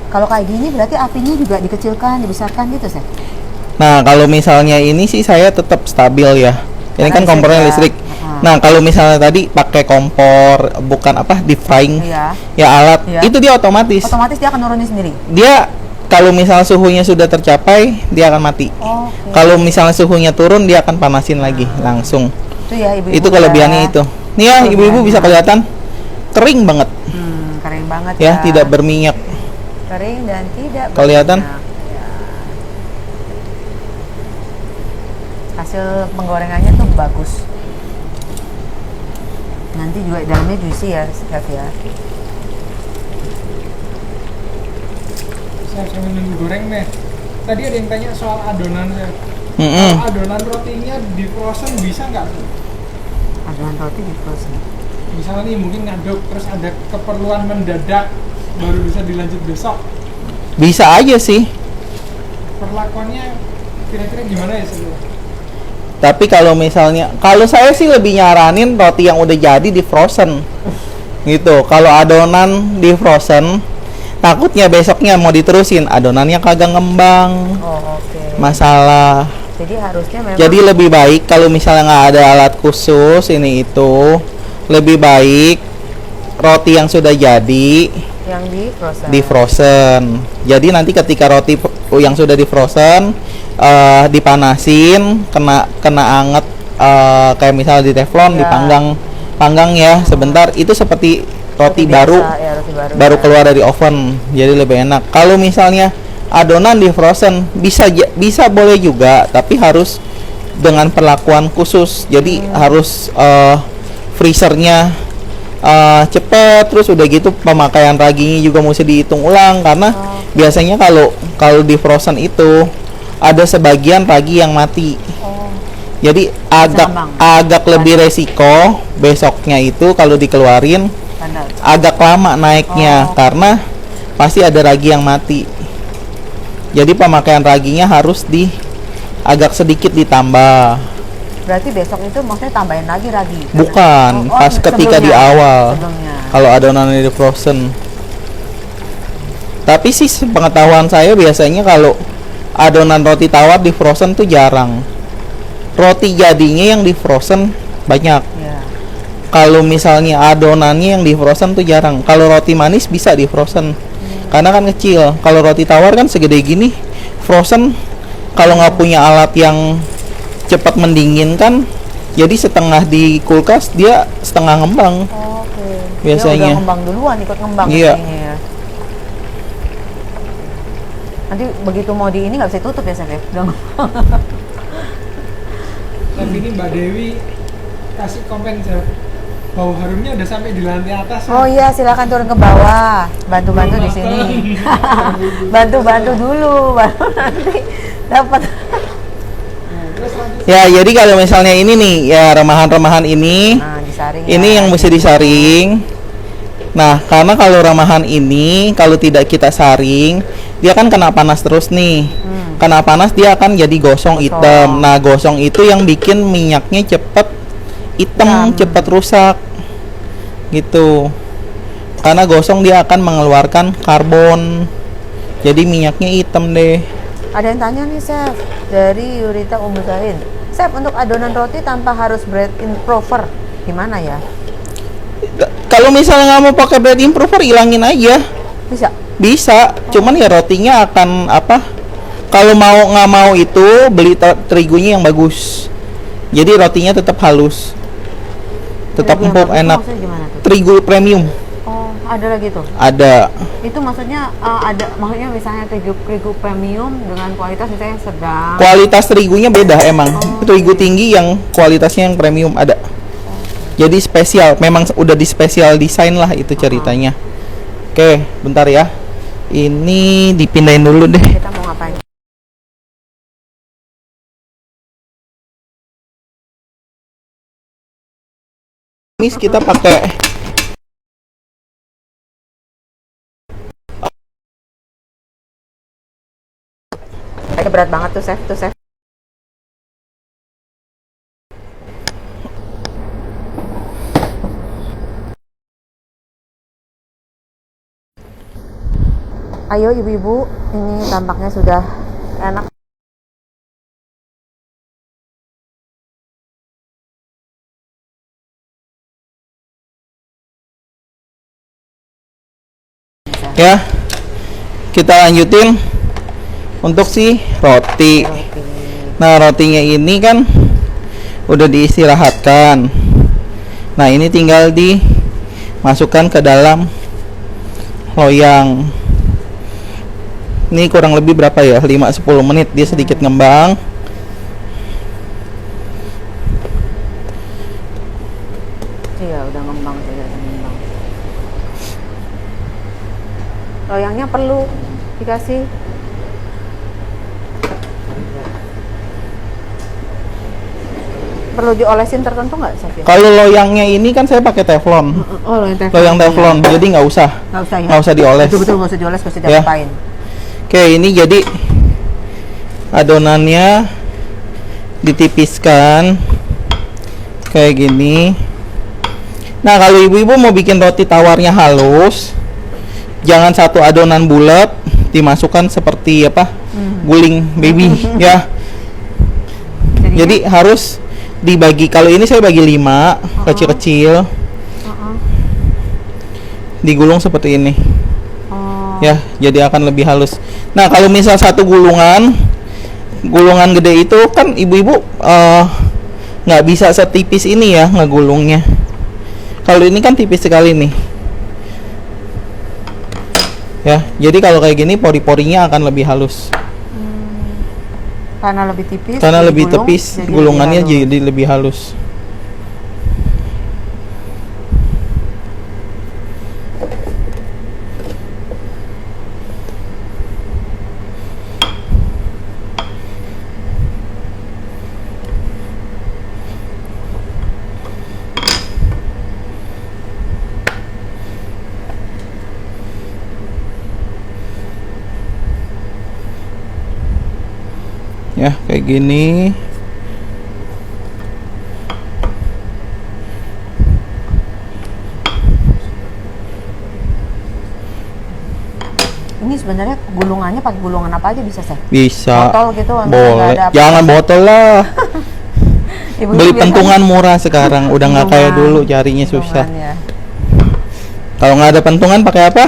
Kalau kayak gini berarti apinya juga dikecilkan, dibesarkan gitu, Chef? Nah, kalau misalnya ini sih saya tetap stabil ya. Ini Karena kan kompornya ya. listrik. Nah, kalau misalnya tadi pakai kompor bukan apa deep frying, Iya. ya alat, Iya. itu dia otomatis. Otomatis dia akan nurunin sendiri. Dia kalau misalnya suhunya sudah tercapai, dia akan mati. Oke. Kalau misalnya suhunya turun, dia akan panasin lagi langsung. Itu ya ibu-ibu. Itu kelebihannya ya. itu. Nih ya, ibu-ibu bisa kelihatan kering banget Kering banget ya, ya. tidak berminyak. Kering dan tidak Kelihatan? berminyak. Ya. Hasil penggorengannya tuh bagus. Nanti juga dalamnya juicy ya, Chef ya. Saya sambil nunggu goreng nih. Tadi ada yang tanya soal adonan ya. Mm-mm. Kalau adonan rotinya di frozen bisa nggak? Adonan roti di frozen. Misalnya nih mungkin ngaduk terus ada keperluan mendadak baru bisa dilanjut besok. Bisa aja sih. Perlakuannya kira-kira gimana ya Sir? Tapi kalau misalnya, kalau saya sih lebih nyaranin roti yang udah jadi di frozen. Gitu. Kalau adonan di frozen, takutnya besoknya mau diterusin, adonannya kagak ngembang. Oh, oke. Masalah. Jadi harusnya memang Jadi lebih baik kalau misalnya nggak ada alat khusus ini itu, lebih baik roti yang sudah jadi yang di frozen. di frozen. Jadi nanti ketika roti yang sudah di frozen dipanasin, kena anget, kayak misalnya di teflon, Ya. dipanggang ya sebentar, itu seperti roti biasa, baru ya, roti baru ya. keluar dari oven, jadi lebih enak. Kalau misalnya adonan di frozen bisa boleh juga, tapi harus dengan perlakuan khusus. Jadi harus freezernya cepet, terus udah gitu pemakaian raginya juga mesti dihitung ulang, karena biasanya kalau di frozen itu ada sebagian ragi yang mati. Jadi agak lebih resiko besoknya itu kalau dikeluarin Standar. agak lama naiknya, karena pasti ada ragi yang mati. Jadi pemakaian raginya harus agak sedikit ditambah. Berarti besok itu maksudnya tambahin lagi ragi? Bukan, pas ketika di awal. Sebelumnya. Kalau adonan di frozen. Tapi sih pengetahuan saya biasanya kalau adonan roti tawar di frozen tuh jarang. Roti jadinya yang di frozen banyak. Ya. Kalau misalnya adonannya yang di frozen tuh jarang. Kalau roti manis bisa di frozen, karena kan kecil. Kalau roti tawar kan segede gini, frozen kalau nggak punya alat yang cepat mendinginkan, jadi setengah di kulkas dia setengah ngembang. Oke. Biasanya. Dia udah ngembang duluan, ikut ngembang Iya. kayaknya ya. Nanti begitu mau di ini nggak bisa tutup ya, Chef? Udah ngembang. Tapi ini Mbak Dewi kasih komen Chef. Bau harumnya udah sampai di lantai atas. Oh iya, silakan turun ke bawah. Bantu-bantu di sini. Bantu-bantu dulu, baru nanti dapat. Terus lanjut. Ya, jadi kalau misalnya ini nih, ya remahan-remahan ini, Nah, disaring. ini ya. yang mesti disaring. Nah, karena kalau remahan ini kalau tidak kita saring, dia kan kena panas terus nih. Kena panas dia akan jadi gosong hitam. Nah, gosong itu yang bikin minyaknya cepet hitam, cepet rusak. Gitu. Karena gosong dia akan mengeluarkan karbon. Jadi minyaknya hitam deh. Ada yang tanya nih, Chef, dari Yurita Umuzain. Chef, untuk adonan roti tanpa harus bread improver, gimana ya? Kalau misalnya nggak mau pakai bread improver, ilangin aja. Bisa? Bisa, cuman ya rotinya akan apa? Kalau nggak mau itu beli terigunya yang bagus. Jadi rotinya tetap halus, tetap Terigu yang empuk, bagus enak. maksudnya gimana tuh? Terigu premium Oh, ada lagi tuh. ada. Itu maksudnya maksudnya misalnya terigu premium dengan kualitas misalnya sedang. Kualitas terigunya beda emang. Terigu tinggi yang kualitasnya yang premium ada. Jadi spesial, memang udah di spesial desain lah itu ceritanya. Oke, bentar ya. Ini dipindahin dulu deh. Kita mau ngapain? Ini kita pakai Kayaknya berat banget tuh, Chef. Ayo ibu-ibu, ini tampaknya sudah enak. Ya, kita lanjutin untuk si roti. Nah, rotinya ini kan udah diistirahatkan. Nah, ini tinggal dimasukkan ke dalam loyang. Ini kurang lebih berapa ya? 5-10 menit dia sedikit ngembang. Iya, udah ngembang, udah ngembang. Loyangnya perlu dikasih. Perlu diolesin tertentu nggak, Chef? Kalau loyangnya ini kan saya pakai teflon. Oh, Loyang teflon, jadi nggak usah. Nggak usah ya? Nggak usah dioles. Betul-betul nggak usah dioles, pasti Ya. diapain. Oke, ini jadi adonannya ditipiskan kayak gini. Nah, kalau ibu-ibu mau bikin roti tawarnya halus, jangan satu adonan bulat dimasukkan seperti apa? Guling baby ya. Jadi harus dibagi. Kalau ini saya bagi 5 kecil-kecil. Digulung seperti ini. Ya, jadi akan lebih halus. Nah, kalau misal satu gulungan gede itu kan ibu-ibu nggak bisa setipis ini ya ngegulungnya. Kalau ini kan tipis sekali nih. Ya, jadi kalau kayak gini pori-porinya akan lebih halus. Karena lebih tipis. Karena lebih digulung, tipis, jadi gulungannya lebih halus. jadi lebih halus. Ya, kayak gini. Ini sebenarnya gulungannya pakai gulungan apa aja bisa, Chef? Bisa. Botol gitu, nggak Boleh. ada apa-apa. Jangan botol lah. Ibu-ibu Beli biasanya pentungan murah sekarang, udah nggak kayak pentungan, dulu carinya susah. pentungan ya. Kalau nggak ada pentungan pakai apa?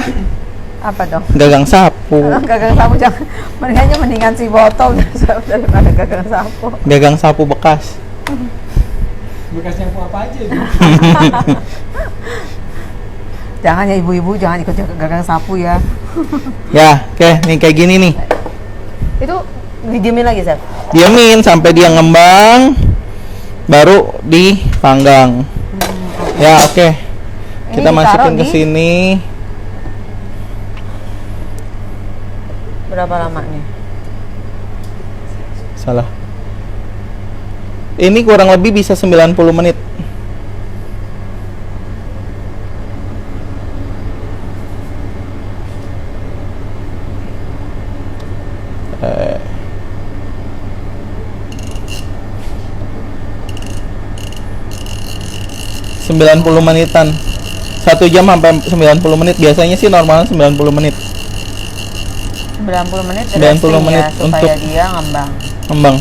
Apa dong? Gagang sapu. Gagang sapu jangan. Mendingan si botol daripada gagang sapu. Gagang sapu bekas. Bekas nyapu apa aja itu? Jangan ya ibu-ibu, jangan ikut gagang sapu ya. Ya, oke, nih kayak gini nih. Itu didiemin lagi, Chef? Diamin sampai dia ngembang, baru dipanggang. Ya, oke. Kita ditaruh masukin ke di- sini. Berapa lamanya? Salah. Ini kurang lebih bisa 90 menit. Eh. Sembilan 90 menitan. 1 jam sampai 90 menit. Biasanya sih normalnya 90 menit. 90 menit 90 resting menit ya, supaya untuk- dia ngembang. Ngembang.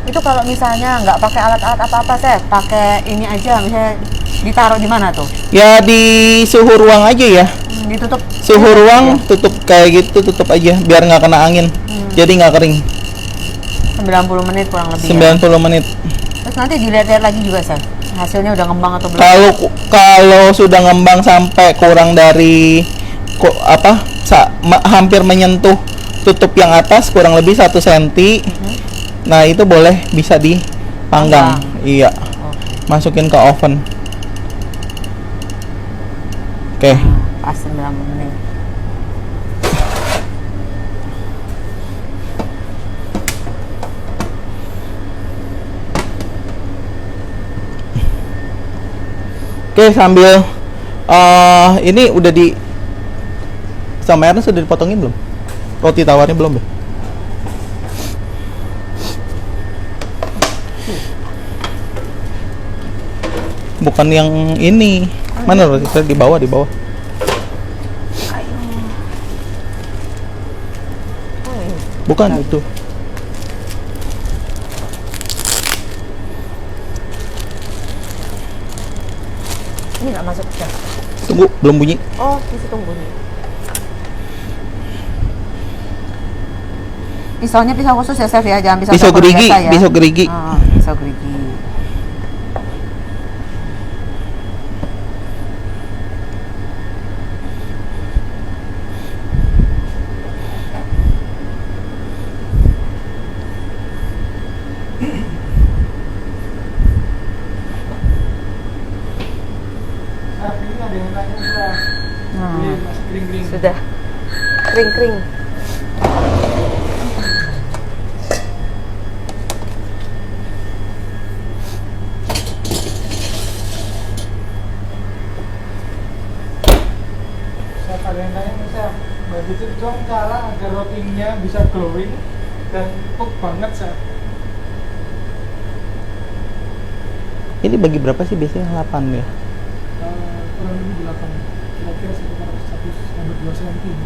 Itu kalau misalnya nggak pakai alat-alat apa-apa, Chef, pakai ini aja, misalnya ditaruh di mana tuh? Ya di suhu ruang aja ya. Ditutup. Suhu ruang Ya, tutup kayak gitu, tutup aja biar nggak kena angin. Jadi nggak kering. 90 menit kurang lebih. 90 menit. Terus nanti dilihat-lihat lagi juga, Chef. Hasilnya udah ngembang atau belum? Kalau sudah ngembang sampai kurang dari hampir menyentuh tutup yang atas kurang lebih 1 cm. Nah, itu boleh bisa dipanggang. Panggang. Iya. Masukin ke oven. Oke. Pas 90 menit. Oke, sambil ini udah sama airnya sudah dipotongin belum? Roti tawarnya belum ya? Bukan yang ini. Mana roti? Saya di bawah, di bawah. Bukan itu. Ini nggak masuk, Chef. Tunggu, belum bunyi. Oh, masih tunggu nih. Pisaunya pisau khusus ya, Chef ya, jangan pisau Pisau dapur gerigi, biasa ya. pisau gerigi. Oh, pisau gerigi. Chef, ini ada yang tanya sudah. Ini masih kering-kering. Sudah kering-kering. Chef, ada yang tanya nih, Chef. Bantu dong cara agar rotinya bisa glowing dan empuk banget, Chef. Ini bagi berapa sih biasanya? 8 ya. Kurang lebih 8, kira-kira sekitar 1-2 cm.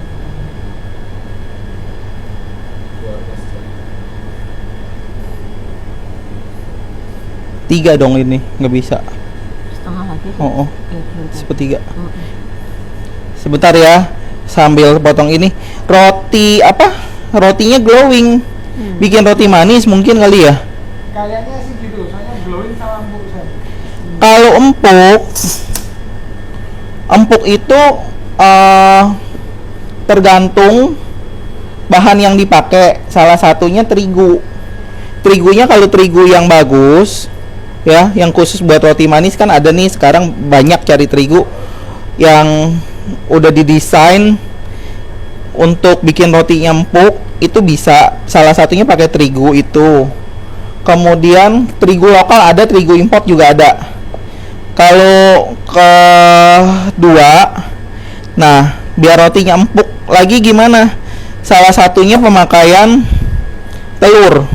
Tiga dong ini, nggak bisa. Setengah lagi. Oh, Iya, betul. sepertiga. Mm-mm. Sebentar ya, sambil potong ini. Roti apa? Rotinya glowing. Bikin roti manis mungkin kali ya. Kayaknya sih gitu, soalnya glowing sama empuk, Chef. Kalau empuk itu tergantung bahan yang dipakai. Salah satunya terigu. Terigunya kalau terigu yang bagus, ya, yang khusus buat roti manis kan ada nih sekarang banyak cari terigu yang udah didesain untuk bikin rotinya empuk, itu bisa. Salah satunya pakai terigu itu. Kemudian terigu lokal ada, terigu import juga ada. Kalau kedua, nah biar rotinya empuk lagi gimana? Salah satunya pemakaian telur,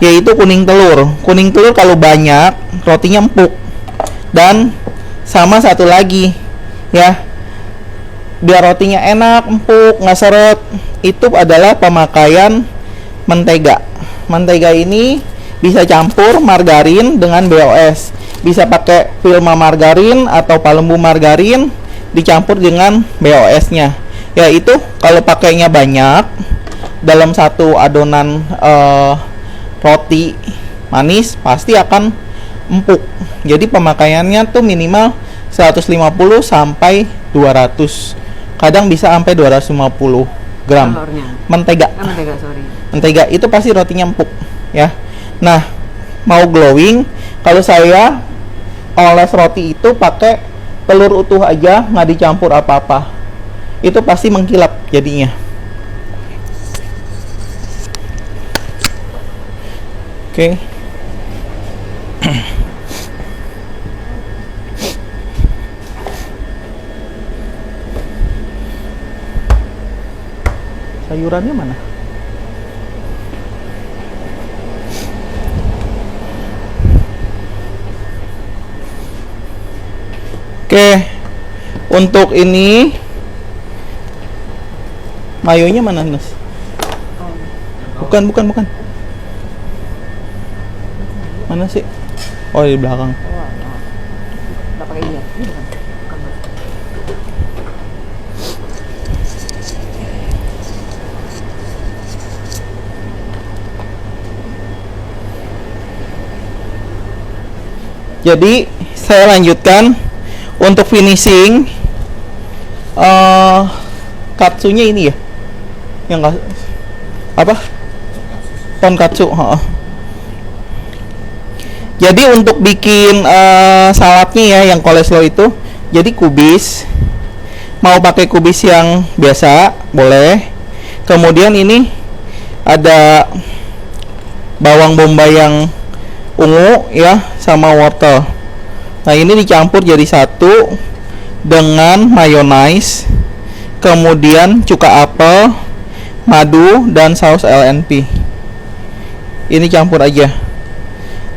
yaitu kuning telur. Kuning telur kalau banyak rotinya empuk. Dan sama satu lagi ya, biar rotinya enak, empuk, nggak seret, itu adalah pemakaian mentega. Mentega ini bisa campur margarin dengan BOS. Bisa pakai Vilma margarin atau Palembu margarin dicampur dengan BOS-nya. Yaitu kalau pakainya banyak dalam satu adonan roti manis pasti akan empuk. Jadi pemakaiannya tuh minimal 150 sampai 200. Kadang bisa sampai 250 gram Telurnya. mentega. Mentega, sorry. Mentega itu pasti rotinya empuk ya. Nah, mau glowing, kalau saya oles roti itu pakai telur utuh aja, nggak dicampur apa-apa. Itu pasti mengkilap jadinya. Oke. Sayurannya mana? Oke, untuk ini mayonya mana, Nus? Bukan. Mana sih? Oh, di belakang. Nggak pakai ini ya? Ini bukan. Bukan. Jadi, saya lanjutkan untuk finishing. Katsunya ini ya, yang apa? Tonkatsu. Jadi untuk bikin saladnya ya, yang kolesterol itu, jadi kubis. Mau pakai kubis yang biasa boleh. Kemudian ini ada bawang bombay yang ungu ya, sama wortel. Nah, ini dicampur jadi satu dengan mayonnaise, kemudian cuka apel, madu, dan saus LNP. Ini campur aja.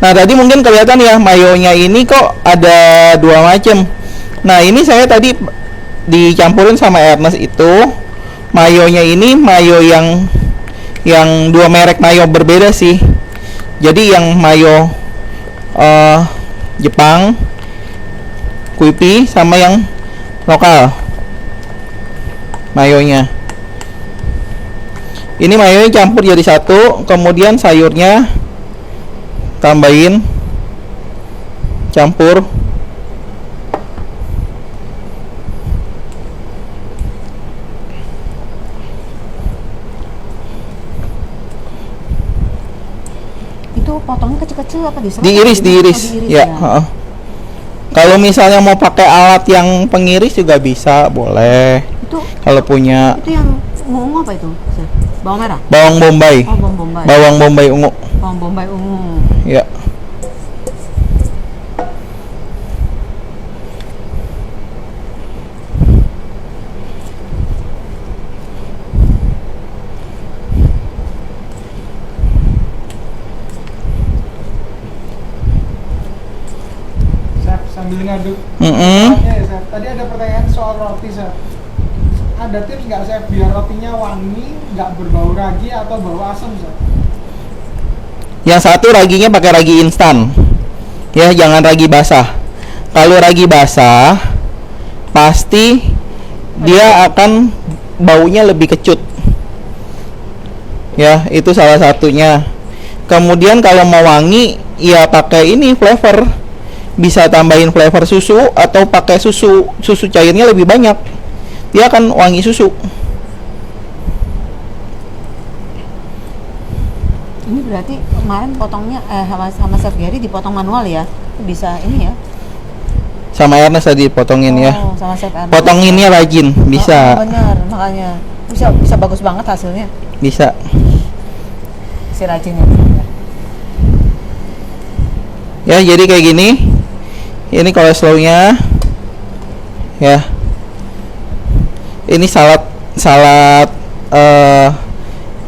Nah, tadi mungkin kelihatan ya, mayonya ini kok ada dua macam. Nah, ini saya tadi dicampurin sama Ernest itu. Mayonya ini mayo yang yang dua merek mayo berbeda sih. Jadi yang mayo Jepang Kuipi sama yang lokal mayonya. Ini mayonya campur jadi satu, kemudian sayurnya tambahin campur. Itu potongnya kecil-kecil apa diserut? Diiris ya. Heeh. Kalau misalnya mau pakai alat yang pengiris juga bisa, boleh. Itu Kalau punya itu yang ungu apa itu? Chef? Bawang merah? bawang bombay. Oh, bawang bombay. Bawang bombay ungu. Bawang bombay ungu. Ya. Chef, sambil ngaduk. Mm-mm. Tanya ya, Chef. Tadi ada pertanyaan soal roti, Chef. Ada tips nggak, Chef, biar rotinya wangi, nggak berbau ragi atau bau asam, Chef? Yang satu raginya pakai ragi instan. Ya, jangan ragi basah. Kalau ragi basah pasti dia akan baunya lebih kecut. Ya, itu salah satunya. Kemudian kalau mau wangi, ya pakai ini flavor. Bisa tambahin flavor susu atau pakai susu cairnya lebih banyak. Dia akan wangi susu. Ini berarti kemarin potongnya sama Chef Gary dipotong manual ya? Bisa ini ya? Sama Ernest tadi potongin ya. Oh, sama Chef Ernest. Potonginnya rajin, bisa. Oh, benar, makanya bisa bagus banget hasilnya. Bisa. Si rajinnya. Ya, jadi kayak gini. Ini coleslawnya. Ya. Ini salad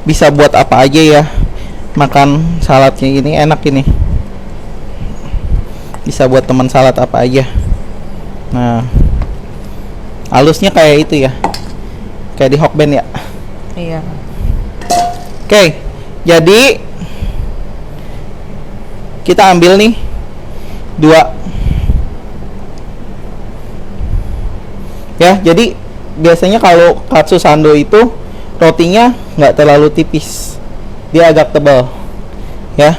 bisa buat apa aja ya. Makan saladnya ini enak ini. Bisa buat teman salad apa aja. Nah, halusnya kayak itu ya. Kayak di Hokben ya. Iya. Oke. Jadi kita ambil nih 2. Ya, jadi biasanya kalau katsu sando itu rotinya nggak terlalu tipis, dia agak tebal ya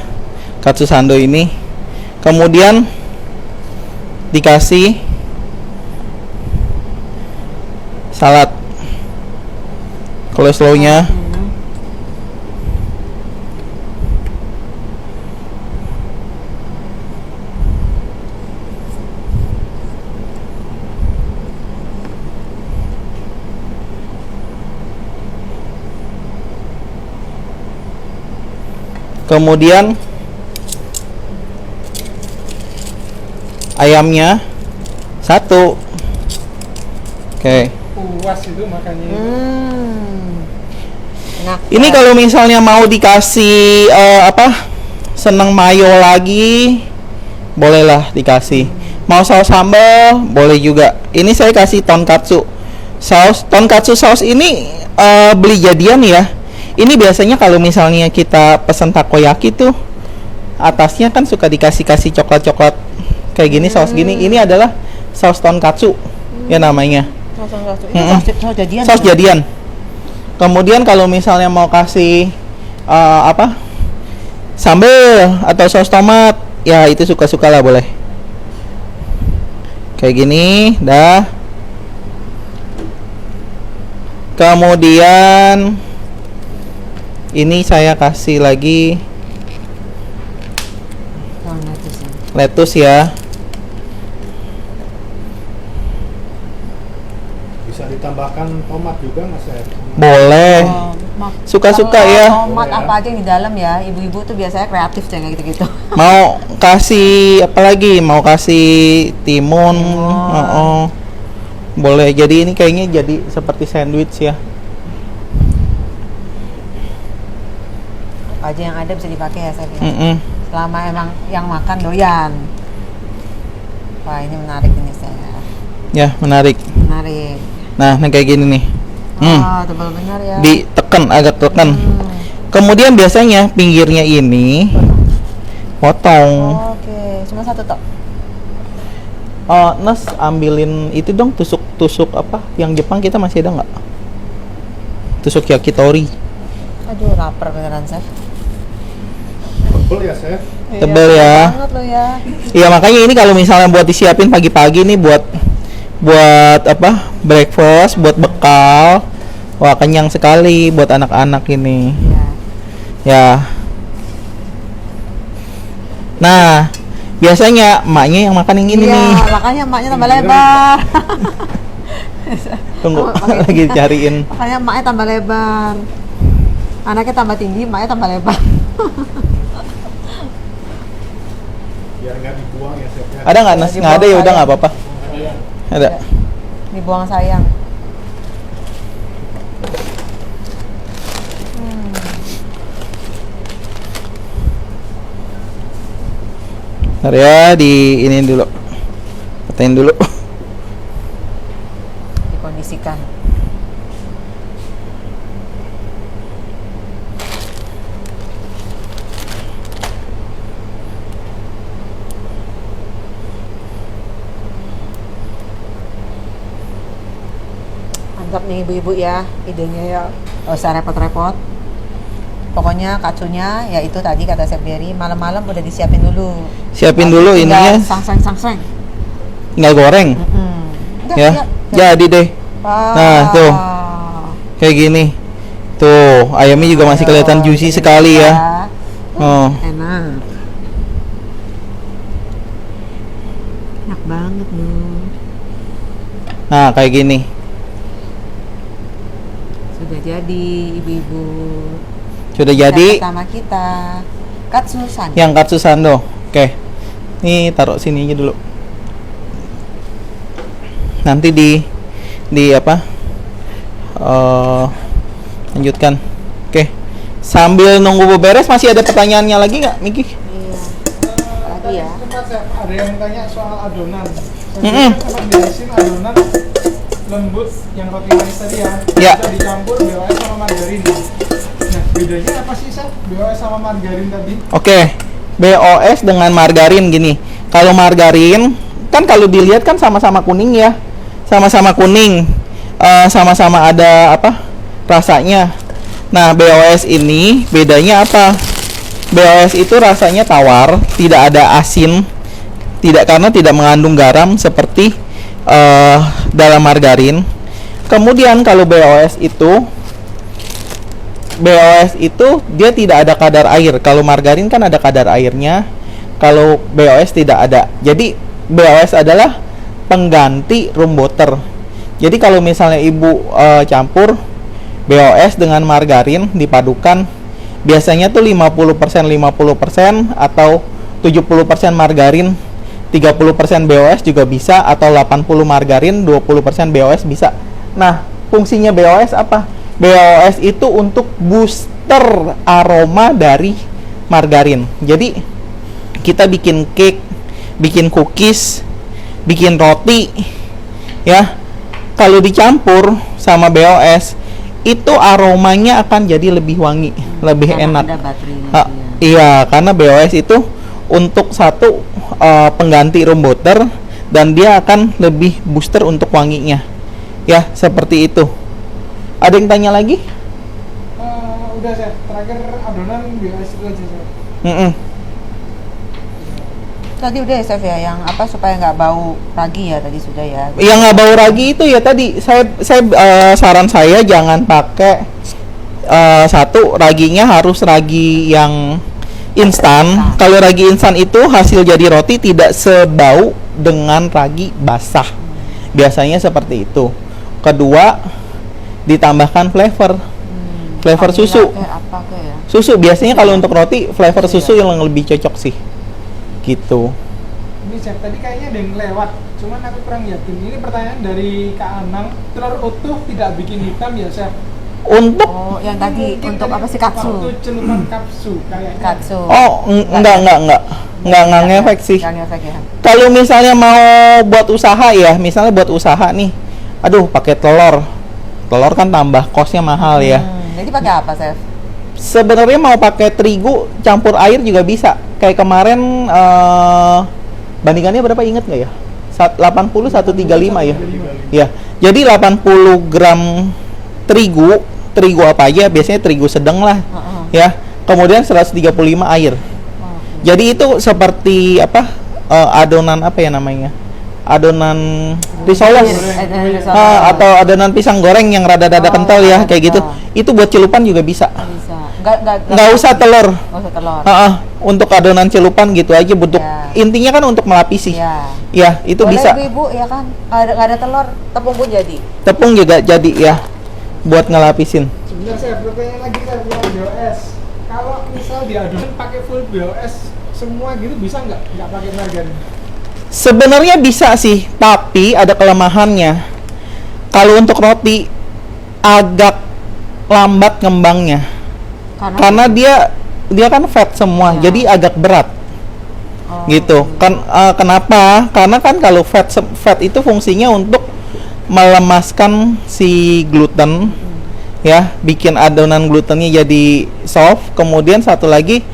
katsu sando ini. Kemudian dikasih salad coleslawnya. Kemudian ayamnya 1. Oke. Puas itu makanya. Enak. Ini kalau misalnya mau dikasih seneng mayo lagi, bolehlah dikasih. Mau saus sambal, boleh juga. Ini saya kasih tonkatsu. Tonkatsu saus ini beli jadian ya. Ini biasanya kalau misalnya kita pesan takoyaki tuh atasnya kan suka dikasih coklat kayak gini, saus gini. Ini adalah saus tonkatsu ya namanya. Saus jadian. Saus jadian. Kemudian kalau misalnya mau kasih sambal atau saus tomat, ya itu suka-suka lah, boleh. Kayak gini, dah. Kemudian ini saya kasih lagi lettuce ya. Bisa ditambahkan tomat juga nggak, Chef? Boleh. Suka-suka ya. Tomat apa aja yang di dalam ya. Ibu-ibu tuh biasanya kreatif kayak gitu-gitu. Mau kasih apa lagi? Mau kasih timun. Boleh. Jadi ini kayaknya jadi seperti sandwich ya. Apa aja yang ada bisa dipakai ya, Chef. Selama emang yang makan doyan. Wah, ini menarik ini, Chef. Ya, menarik. Menarik. Nah, kayak gini nih. Oh, tebal benar ya. Ditekan, agak tekan. Kemudian biasanya pinggirnya ini potong. Oke, cuma satu tok. Nes ambilin itu dong, tusuk apa? Yang Jepang kita masih ada nggak? Tusuk yakitori. Aduh, lapar beneran, Chef. Tebel ya, Chef? Tebel ya. Banget lo ya. Iya, makanya ini kalau misalnya buat disiapin pagi-pagi nih buat apa? Breakfast, buat bekal. Wah, kenyang sekali buat anak-anak ini. Ya. Nah, biasanya emaknya yang makan yang ini Iya, nih. makanya emaknya tambah lebar. Tunggu, lagi cariin. Makanya emaknya tambah lebar. Anaknya tambah tinggi, emaknya tambah lebar. Biar nggak dibuang ya, Chef. Ada nggak Nes? Nggak ada ya udah nggak apa-apa. Ada. Dibuang sayang. Ntar ya, di ini dulu. Petain dulu. Dikondisikan. Mantap nih ibu-ibu ya, idenya ya. Gak usah repot-repot. Pokoknya katsunya ya itu tadi kata Chef Berry, malam-malam udah disiapin dulu. Siapin dulu ininya. Sangseng. Tinggal goreng. Udah, Ya. Jadi deh. Nah, tuh. Kayak gini. Tuh, ayamnya juga masih kelihatan juicy sekali ya. Oh. Enak. Enak banget loh. Nah, kayak gini. Sudah jadi ibu-ibu. Sudah jadi Pertama kita katsusan. yang katsu sando. Oke. Nih taruh sini aja dulu. Nanti di apa? Lanjutkan. Oke. Sambil nunggu beres masih ada pertanyaannya lagi nggak, Miki? Iya. Lagi ya. Sempat, Chef, ada yang tanya soal adonan. Mm-mm. Sempat dihabisin adonan lembut yang roti manis tadi ya. Ya. Bisa dicampur BOS sama margarin. Nah, bedanya apa sih, Chef? BOS sama margarin tadi? Oke. BOS dengan margarin gini. Kalau margarin kan kalau dilihat kan sama-sama kuning ya. Sama-sama kuning. Sama-sama ada apa? Rasanya. Nah, BOS ini bedanya apa? BOS itu rasanya tawar, tidak ada asin. Karena tidak mengandung garam seperti dalam margarin. Kemudian kalau BOS itu dia tidak ada kadar air. Kalau margarin kan ada kadar airnya. Kalau BOS tidak ada. Jadi BOS adalah pengganti room butter. Jadi kalau misalnya ibu campur BOS dengan margarin dipadukan, biasanya tuh 50% atau 70% margarin, 30% BOS juga bisa, atau 80 margarin, 20% BOS bisa. Nah, fungsinya BOS apa? BOS itu untuk booster aroma dari margarin. Jadi kita bikin cake, bikin cookies, bikin roti ya, kalau dicampur sama BOS itu aromanya akan jadi lebih wangi, lebih Karena enak. ada baterainya Ah, itu ya. iya, karena BOS itu untuk satu pengganti room butter, dan dia akan lebih booster untuk wanginya. Ya, seperti itu. Ada yang tanya lagi? Udah, Chef. Terakhir adonan BOS itu aja, Chef. Mm-mm. Tadi udah ya Chef ya, yang apa supaya nggak bau ragi ya tadi sudah ya. Yang nggak bau ragi itu ya tadi saya saran saya jangan pakai satu, raginya harus ragi yang instan. Kalau ragi instan itu hasil jadi roti tidak sebau dengan ragi basah. Biasanya seperti itu. Kedua, ditambahkan flavor Vanilla susu. kayak apa kayak ya? Susu biasanya kalau untuk roti flavor susu yang lebih cocok sih. Gitu. Ini, Chef, tadi kayaknya ada yang lewat. Cuman aku kurang yakin. Ini pertanyaan dari Kak Anang. Telur utuh tidak bikin hitam ya, Chef? Untuk Oh, yang tadi Mungkin untuk tadi apa sih katsu? Waktu celupan kapsu kayaknya. Katsu. enggak ngefek sih. Nggak ngefek ya. Kalau misalnya mau buat usaha ya, misalnya buat usaha nih, aduh pakai telur kan tambah kosnya mahal ya. Jadi pakai apa, Chef? Sebenarnya mau pakai terigu campur air juga bisa. Kayak kemarin bandingannya berapa inget nggak ya? 80 135 ya. Ya. Jadi 80 gram terigu apa aja, biasanya terigu sedang lah. Ya. Kemudian 135 air. Jadi itu seperti apa? Adonan apa ya namanya? Adonan risoles atau adonan pisang goreng yang rada-rada kental ya, kayak gitu. Itu buat celupan juga bisa. Bisa. Nggak usah telur. Nggak usah telur. Untuk adonan celupan gitu aja bentuk. Intinya kan untuk melapisi. Ya, itu boleh bisa. Ibu ya kan. Nggak ada telur, tepung pun jadi. Tepung juga jadi ya. Buat ngelapisin. Sebentar saya bertanya lagi saya punya BOS. Kalau misal diadonan pakai full BOS semua gitu bisa nggak pakai margarin? Sebenarnya bisa sih, tapi ada kelemahannya. Kalau untuk roti agak lambat ngembangnya. Karena dia kan fat semua, jadi agak berat. Gitu. Kenapa? Karena kan kalau fat itu fungsinya untuk melemaskan si gluten. Ya, bikin adonan glutennya jadi soft. Kemudian satu lagi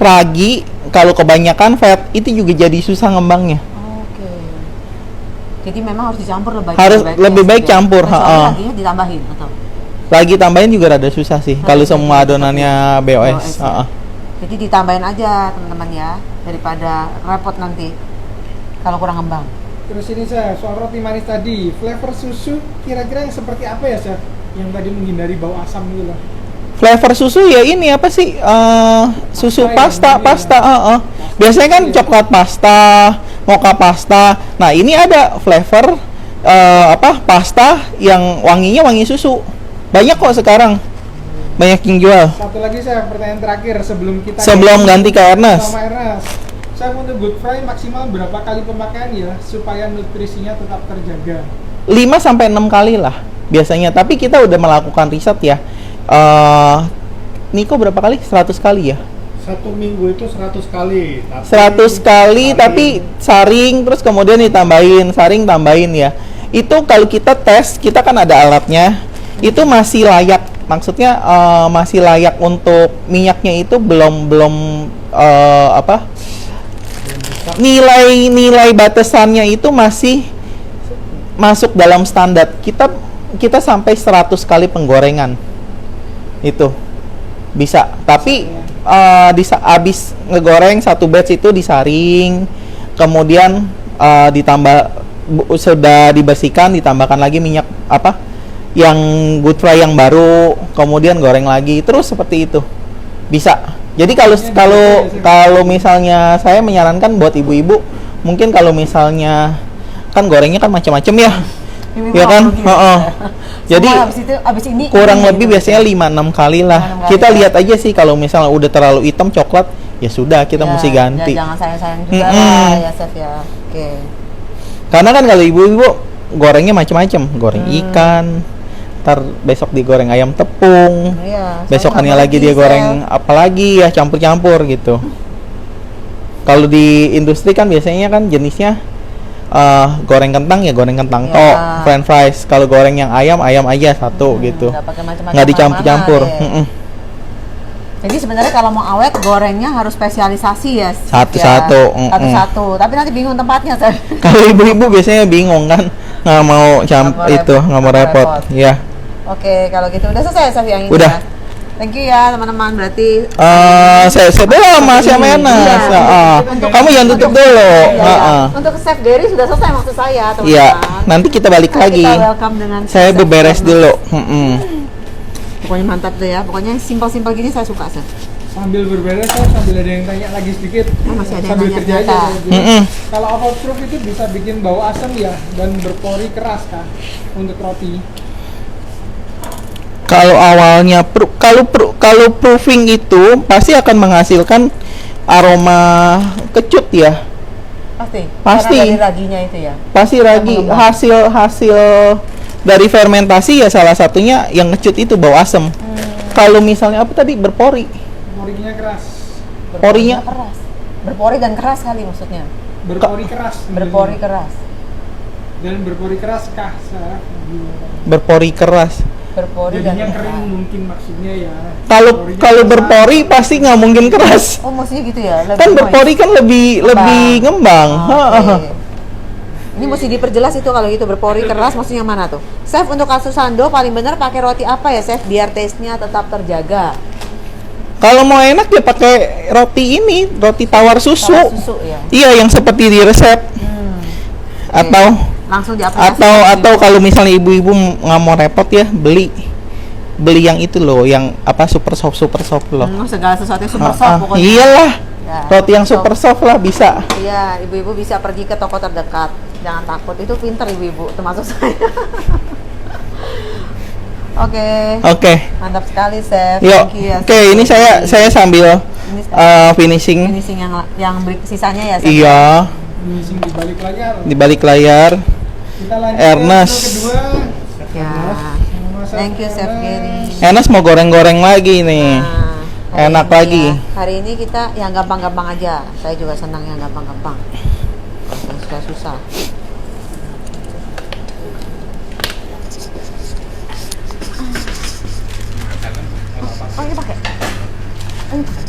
ragi, kalau kebanyakan fat itu juga jadi susah ngembangnya. Oke. Jadi memang harus dicampur lebih baik campur. Lagi ditambahin atau? Lagi tambahin juga rada susah sih kalau semua adonannya BOS. Jadi ditambahin aja teman-teman ya, daripada repot nanti kalau kurang ngembang. Terus ini saya soal roti manis tadi, flavor susu kira-kira yang seperti apa ya Chef? Yang tadi menghindari bau asam gitu loh. Flavor susu ya ini apa sih? Susu pasta. Biasanya kan coklat pasta, mocha pasta. Nah, ini ada flavor pasta yang wanginya wangi susu. Banyak kok sekarang. Banyak yang jual. Satu lagi saya pertanyaan terakhir sebelum ganti ke Ernest. Sama Ernest. Saya untuk good fry maksimal berapa kali pemakaian ya supaya nutrisinya tetap terjaga? 5 sampai 6 kali lah biasanya, tapi kita udah melakukan riset ya. Niko berapa kali? 100 kali ya? 1 minggu itu 100 kali. 100 kali tapi saring terus kemudian ditambahin, saring tambahin ya. Itu kalau kita tes, kita kan ada alatnya. Itu masih layak. Maksudnya masih layak untuk minyaknya itu belum nilai batasannya itu masih masuk dalam standar. Kita sampai 100 kali penggorengan. Itu bisa, tapi abis ngegoreng satu batch itu disaring, kemudian sudah dibersihkan, ditambahkan lagi minyak yang good fry yang baru, kemudian goreng lagi, terus seperti itu bisa. Jadi kalau misalnya saya menyarankan buat ibu-ibu, mungkin kalau misalnya kan gorengnya kan macam-macam ya. Ya kan? Jadi abis ini kurang lebih biasanya 5-6 kali lah. Kita lihat aja sih kalau misalnya udah terlalu hitam coklat, ya sudah kita mesti ganti. Jangan sayang-sayang juga lah ya Chef ya. Oke. Karena kan kalau ibu-ibu gorengnya macam-macam, goreng ikan, ntar besok digoreng ayam tepung, besokannya lagi dia goreng apalagi ya, campur-campur gitu. Kalau di industri kan biasanya kan jenisnya goreng kentang ya goreng kentang tok, french fries. Kalau goreng yang ayam aja satu gitu, nggak dicampur-campur. Jadi sebenarnya kalau mau awet gorengnya harus spesialisasi ya. Satu-satu. Tapi nanti bingung tempatnya. Kalau ibu-ibu biasanya bingung kan, nggak mau nggak mau repot. Ya. Oke, kalau gitu udah selesai Chef yang ini. Udah. Ya? Thank you ya teman-teman. Berarti saya belum masih sama Enas. Kamu jangan tutup dulu. Untuk Chef Gary sudah selesai maksud saya, teman-teman. Iya, nanti kita balik lagi. Kita welcome dengan saya beberes dulu. Pokoknya mantap tuh ya. Pokoknya simpel-simpel gini saya suka, Chef. Sambil berberes, sambil ada yang tanya lagi sedikit. Masih ada yang sambil nanya kerja ternyata. aja. Kalau overproof itu bisa bikin bau asam ya dan berpori keras kah untuk roti? Kalau awalnya kalau proofing itu pasti akan menghasilkan aroma kecut ya. Pasti. Karena dari raginya itu ya. Pasti ragi. Hasil dari fermentasi ya salah satunya yang kecut itu bau asam. Kalau misalnya apa tadi berpori. Porinya keras. Porinya keras. Berpori dan keras kali maksudnya. Berpori keras. Berpori keras. Dan berpori keras kah? Berpori keras. Berpori dan jadinya keras. kering mungkin maksudnya ya. Kalau Porinya kalau keras. berpori pasti nggak mungkin keras. Oh, maksudnya gitu ya? Lebih Kan moist. berpori kan lebih ngembang. Oh, oke. Ini mesti diperjelas itu kalau gitu berpori keras maksudnya yang mana tuh? Chef, untuk katsu sando paling benar pakai roti apa ya, Chef, biar taste-nya tetap terjaga? Kalau mau enak ya pakai roti ini, roti tawar susu. Tawar susu ya. Iya, yang seperti di resep. Oke. Atau Langsung diaplikasikan. atau kalau misalnya ibu-ibu nggak mau repot ya, beli yang itu loh, yang apa super soft loh. Segala sesuatu yang super Ah, soft ah. pokoknya. Iyalah. Ya, Roti yang so- super soft lah bisa. Iya, ibu-ibu bisa pergi ke toko terdekat. Jangan takut, itu pinter ibu-ibu, termasuk saya. Oke, Oke. mantap sekali, Chef. Yuk. Thank you ya, Oke, Chef. ini saya sambil Ini finishing. finishing yang sisanya ya, Chef. Iya, Finishing di balik layar. di balik layar. Kita lanjut Ernest. ke kedua. Ya. Masak Thank you, Chef Gary. Enas mau goreng-goreng lagi nih. Nah, hari Enak ini lagi. ya, hari ini kita yang gampang-gampang aja. Saya juga senang yang gampang-gampang. Yang susah-susah. Oh, ini pakai. Ini pakai.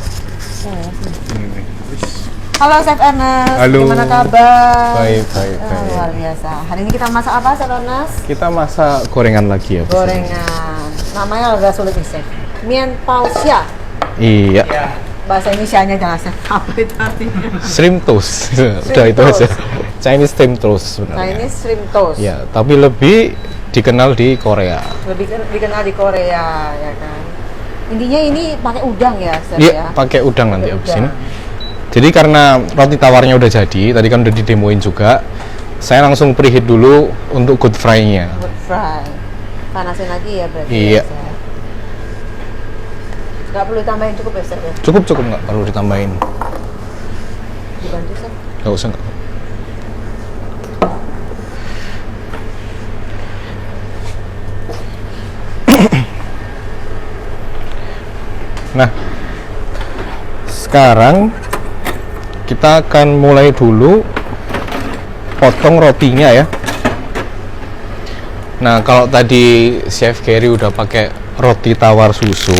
Halo Chef Ernest, Halo. gimana kabar? Baik, baik, Oh, baik. luar biasa. Hari ini kita masak apa, Chef Ernest? Kita masak gorengan lagi ya. Bu? Gorengan. Namanya agak sulit nih, Chef. Mian Pao Xia. Iya. Bahasa Indonesia-nya jangan, Chef. Apa itu artinya? Shrimp toast. Udah itu toast. aja. Chinese shrimp toast sebenarnya. Chinese shrimp toast. Ya, tapi lebih dikenal di Korea. Lebih dikenal di Korea, ya kan. Intinya ini pakai udang ya, Chef ya. Iya, pakai udang nanti Pakai habis udang. ini. Jadi karena roti tawarnya udah jadi, tadi kan udah didemoin juga. Saya langsung preheat dulu untuk good fry-nya. Good fry. Panasin lagi ya berarti. Iya. Ya, Chef. Nggak perlu tambahin, cukup ya, Chef ya? Cukup nggak perlu ditambahin. Dibantu, Chef. Nggak usah. Nggak. Nah, sekarang kita akan mulai dulu potong rotinya ya. Nah, kalau tadi Chef Gary udah pakai roti tawar susu,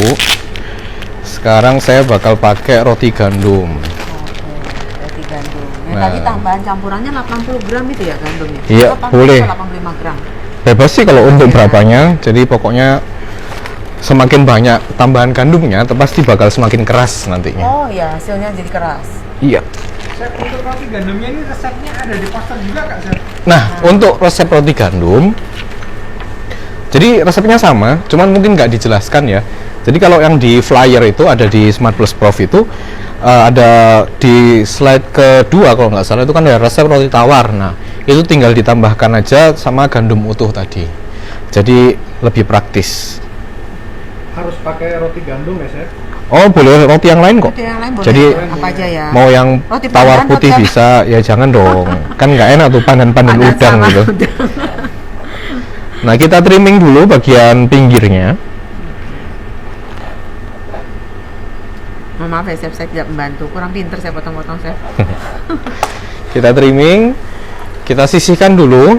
sekarang saya bakal pakai roti gandum. Oke, roti gandum. Yang Nah. tadi tambahan campurannya 80 gram itu ya gandumnya? Iya, 80 boleh. atau 85 gram. Bebas sih kalau untuk Iya. berapanya. Jadi pokoknya semakin banyak tambahan gandumnya, pasti bakal semakin keras nantinya. Oh ya, hasilnya jadi keras. Iya. Chef, untuk roti gandumnya ini resepnya ada di poster juga Kak, Chef? Nah, untuk resep roti gandum, jadi resepnya sama, cuman mungkin nggak dijelaskan ya. Jadi kalau yang di flyer itu ada di Smart Plus Prof itu ada di slide kedua kalau nggak salah itu kan ada resep roti tawar. Nah, itu tinggal ditambahkan aja sama gandum utuh tadi. Jadi lebih praktis. Harus pakai roti gandum ya, Chef? Oh, boleh roti yang lain kok. Roti yang lain boleh Jadi apa aja ya? mau yang Roti tawar pandan putih atau- bisa, ya jangan dong. Kan nggak enak tuh pandan-pandan Ada udang sama gitu. udang. Nah, kita trimming dulu bagian pinggirnya. Oh, maaf ya, Chef, saya tidak membantu. Kurang pinter saya potong-potong, Chef. Kita trimming, kita sisihkan dulu.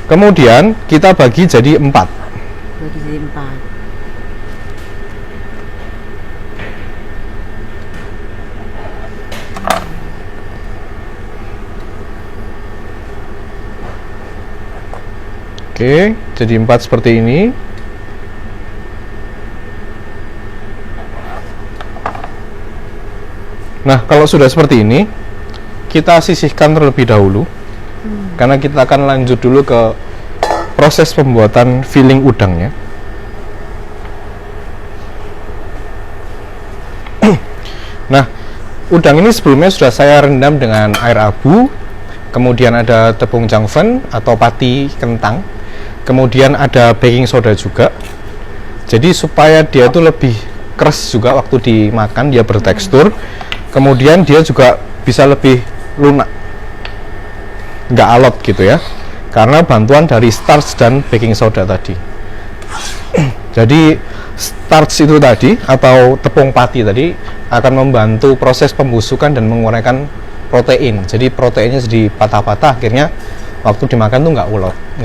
Kemudian kita bagi jadi 4. Jadi 4. Oke, jadi 4 seperti ini. Nah, kalau sudah seperti ini, kita sisihkan terlebih dahulu. Karena kita akan lanjut dulu ke proses pembuatan filling udangnya. Nah, udang ini sebelumnya sudah saya rendam dengan air abu, kemudian ada tepung jangfen atau pati kentang, kemudian ada baking soda juga. Jadi supaya dia tuh lebih keras juga waktu dimakan, dia bertekstur, kemudian dia juga bisa lebih lunak, nggak alot gitu ya, karena bantuan dari starch dan baking soda tadi. Jadi starch itu tadi atau tepung pati tadi akan membantu proses pembusukan dan menguraikan protein. Jadi proteinnya jadi patah-patah, akhirnya waktu dimakan tuh nggak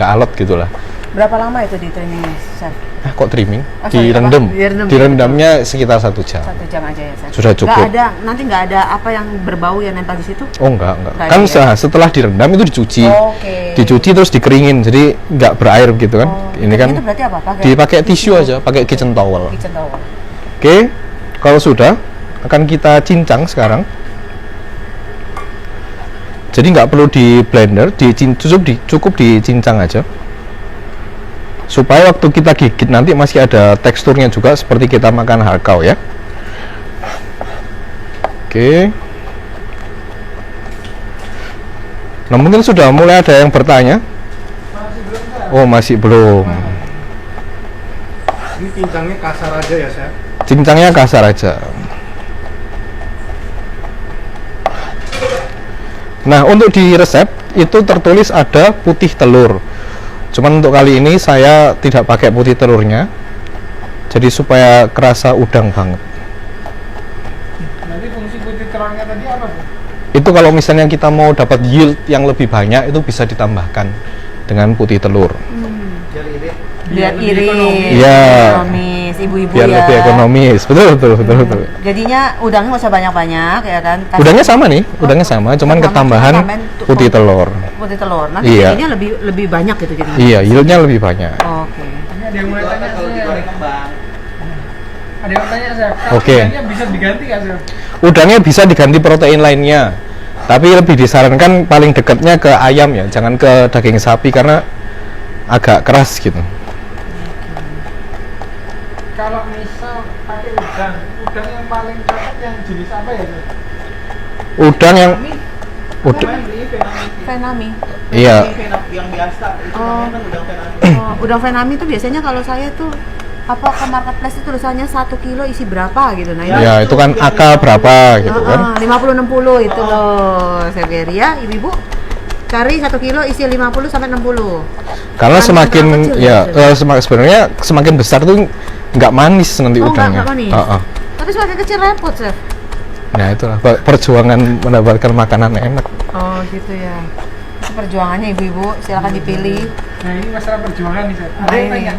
alot gitulah. Berapa lama itu di trainingnya, Chef? Kok trimming? Oh, sorry, Direndam. apa? Direndam. Direndamnya sekitar 1 jam. 1 jam aja ya, Chef? Sudah cukup. Nanti nggak ada apa yang berbau yang nempel di situ? Oh enggak. Nggak Kan ada ya? setelah direndam itu dicuci. Oke. Dicuci terus dikeringin, jadi nggak berair gitu kan. Ini kan Itu berarti apa? dipakai tisu aja, pakai kitchen towel. Kitchen towel. Oke, kalau sudah akan kita cincang sekarang. Jadi nggak perlu di blender, cukup dicincang aja. Supaya waktu kita gigit nanti masih ada teksturnya juga seperti kita makan harkau ya. Oke. Nah mungkin sudah mulai ada yang bertanya. Oh masih belum. Ini cincangnya kasar aja ya, Chef? Cincangnya kasar aja. Nah untuk di resep itu tertulis ada putih telur. Cuman untuk kali ini saya tidak pakai putih telurnya. Jadi supaya kerasa udang banget. Nanti fungsi putih telurnya tadi apa, Bu? Itu kalau misalnya kita mau dapat yield yang lebih banyak itu bisa ditambahkan dengan putih telur. Biar lebih irit, ekonomis. Iya. ekonomis, ibu-ibu Biar ya. lebih ekonomis. Betul. Jadinya udangnya nggak usah banyak-banyak ya kan? Udangnya sama nih, udangnya sama, cuman Sama, ketambahan cuman tambahin putih telur. Putih telur. Nanti Iya. jadinya lebih banyak gitu jadinya. Iya, yieldnya lebih banyak. Oke. Ini ada yang mulai tanya, Chef. kembang. Ada yang tanya, Chef. Oke. Udangnya bisa diganti nggak, Chef? Udangnya bisa diganti protein lainnya. Tapi lebih disarankan paling dekatnya ke ayam ya, jangan ke daging sapi karena agak keras gitu. Kalau misal pakai udang yang paling cocok yang jenis apa ya, Chef? Udang yang udang, Fenami. iya, Yang biasa itu Oh. namanya kan udang penani. Udang Fenami itu biasanya kalau saya tuh apa ke marketplace itu tulisannya 1 kilo isi berapa gitu. Nah, ya itu kan AK berapa gitu kan. 50-60 itu loh, Chef ya, ibu-ibu cari 1 kilo isi 50 sampai 60. Karena Kan semakin udang kecil ya gitu. sebenarnya semakin besar tuh nggak manis nanti Oh, udangnya. nggak manis. Heeh. Tapi semakin kecil repot, Chef. Nah itulah perjuangan mendapatkan makanan enak. Oh, gitu ya. Itu perjuangannya ibu-ibu, silakan dipilih. Nah, ini masalah perjuangan nih, Chef. Ada Nah, yang ini. tanya,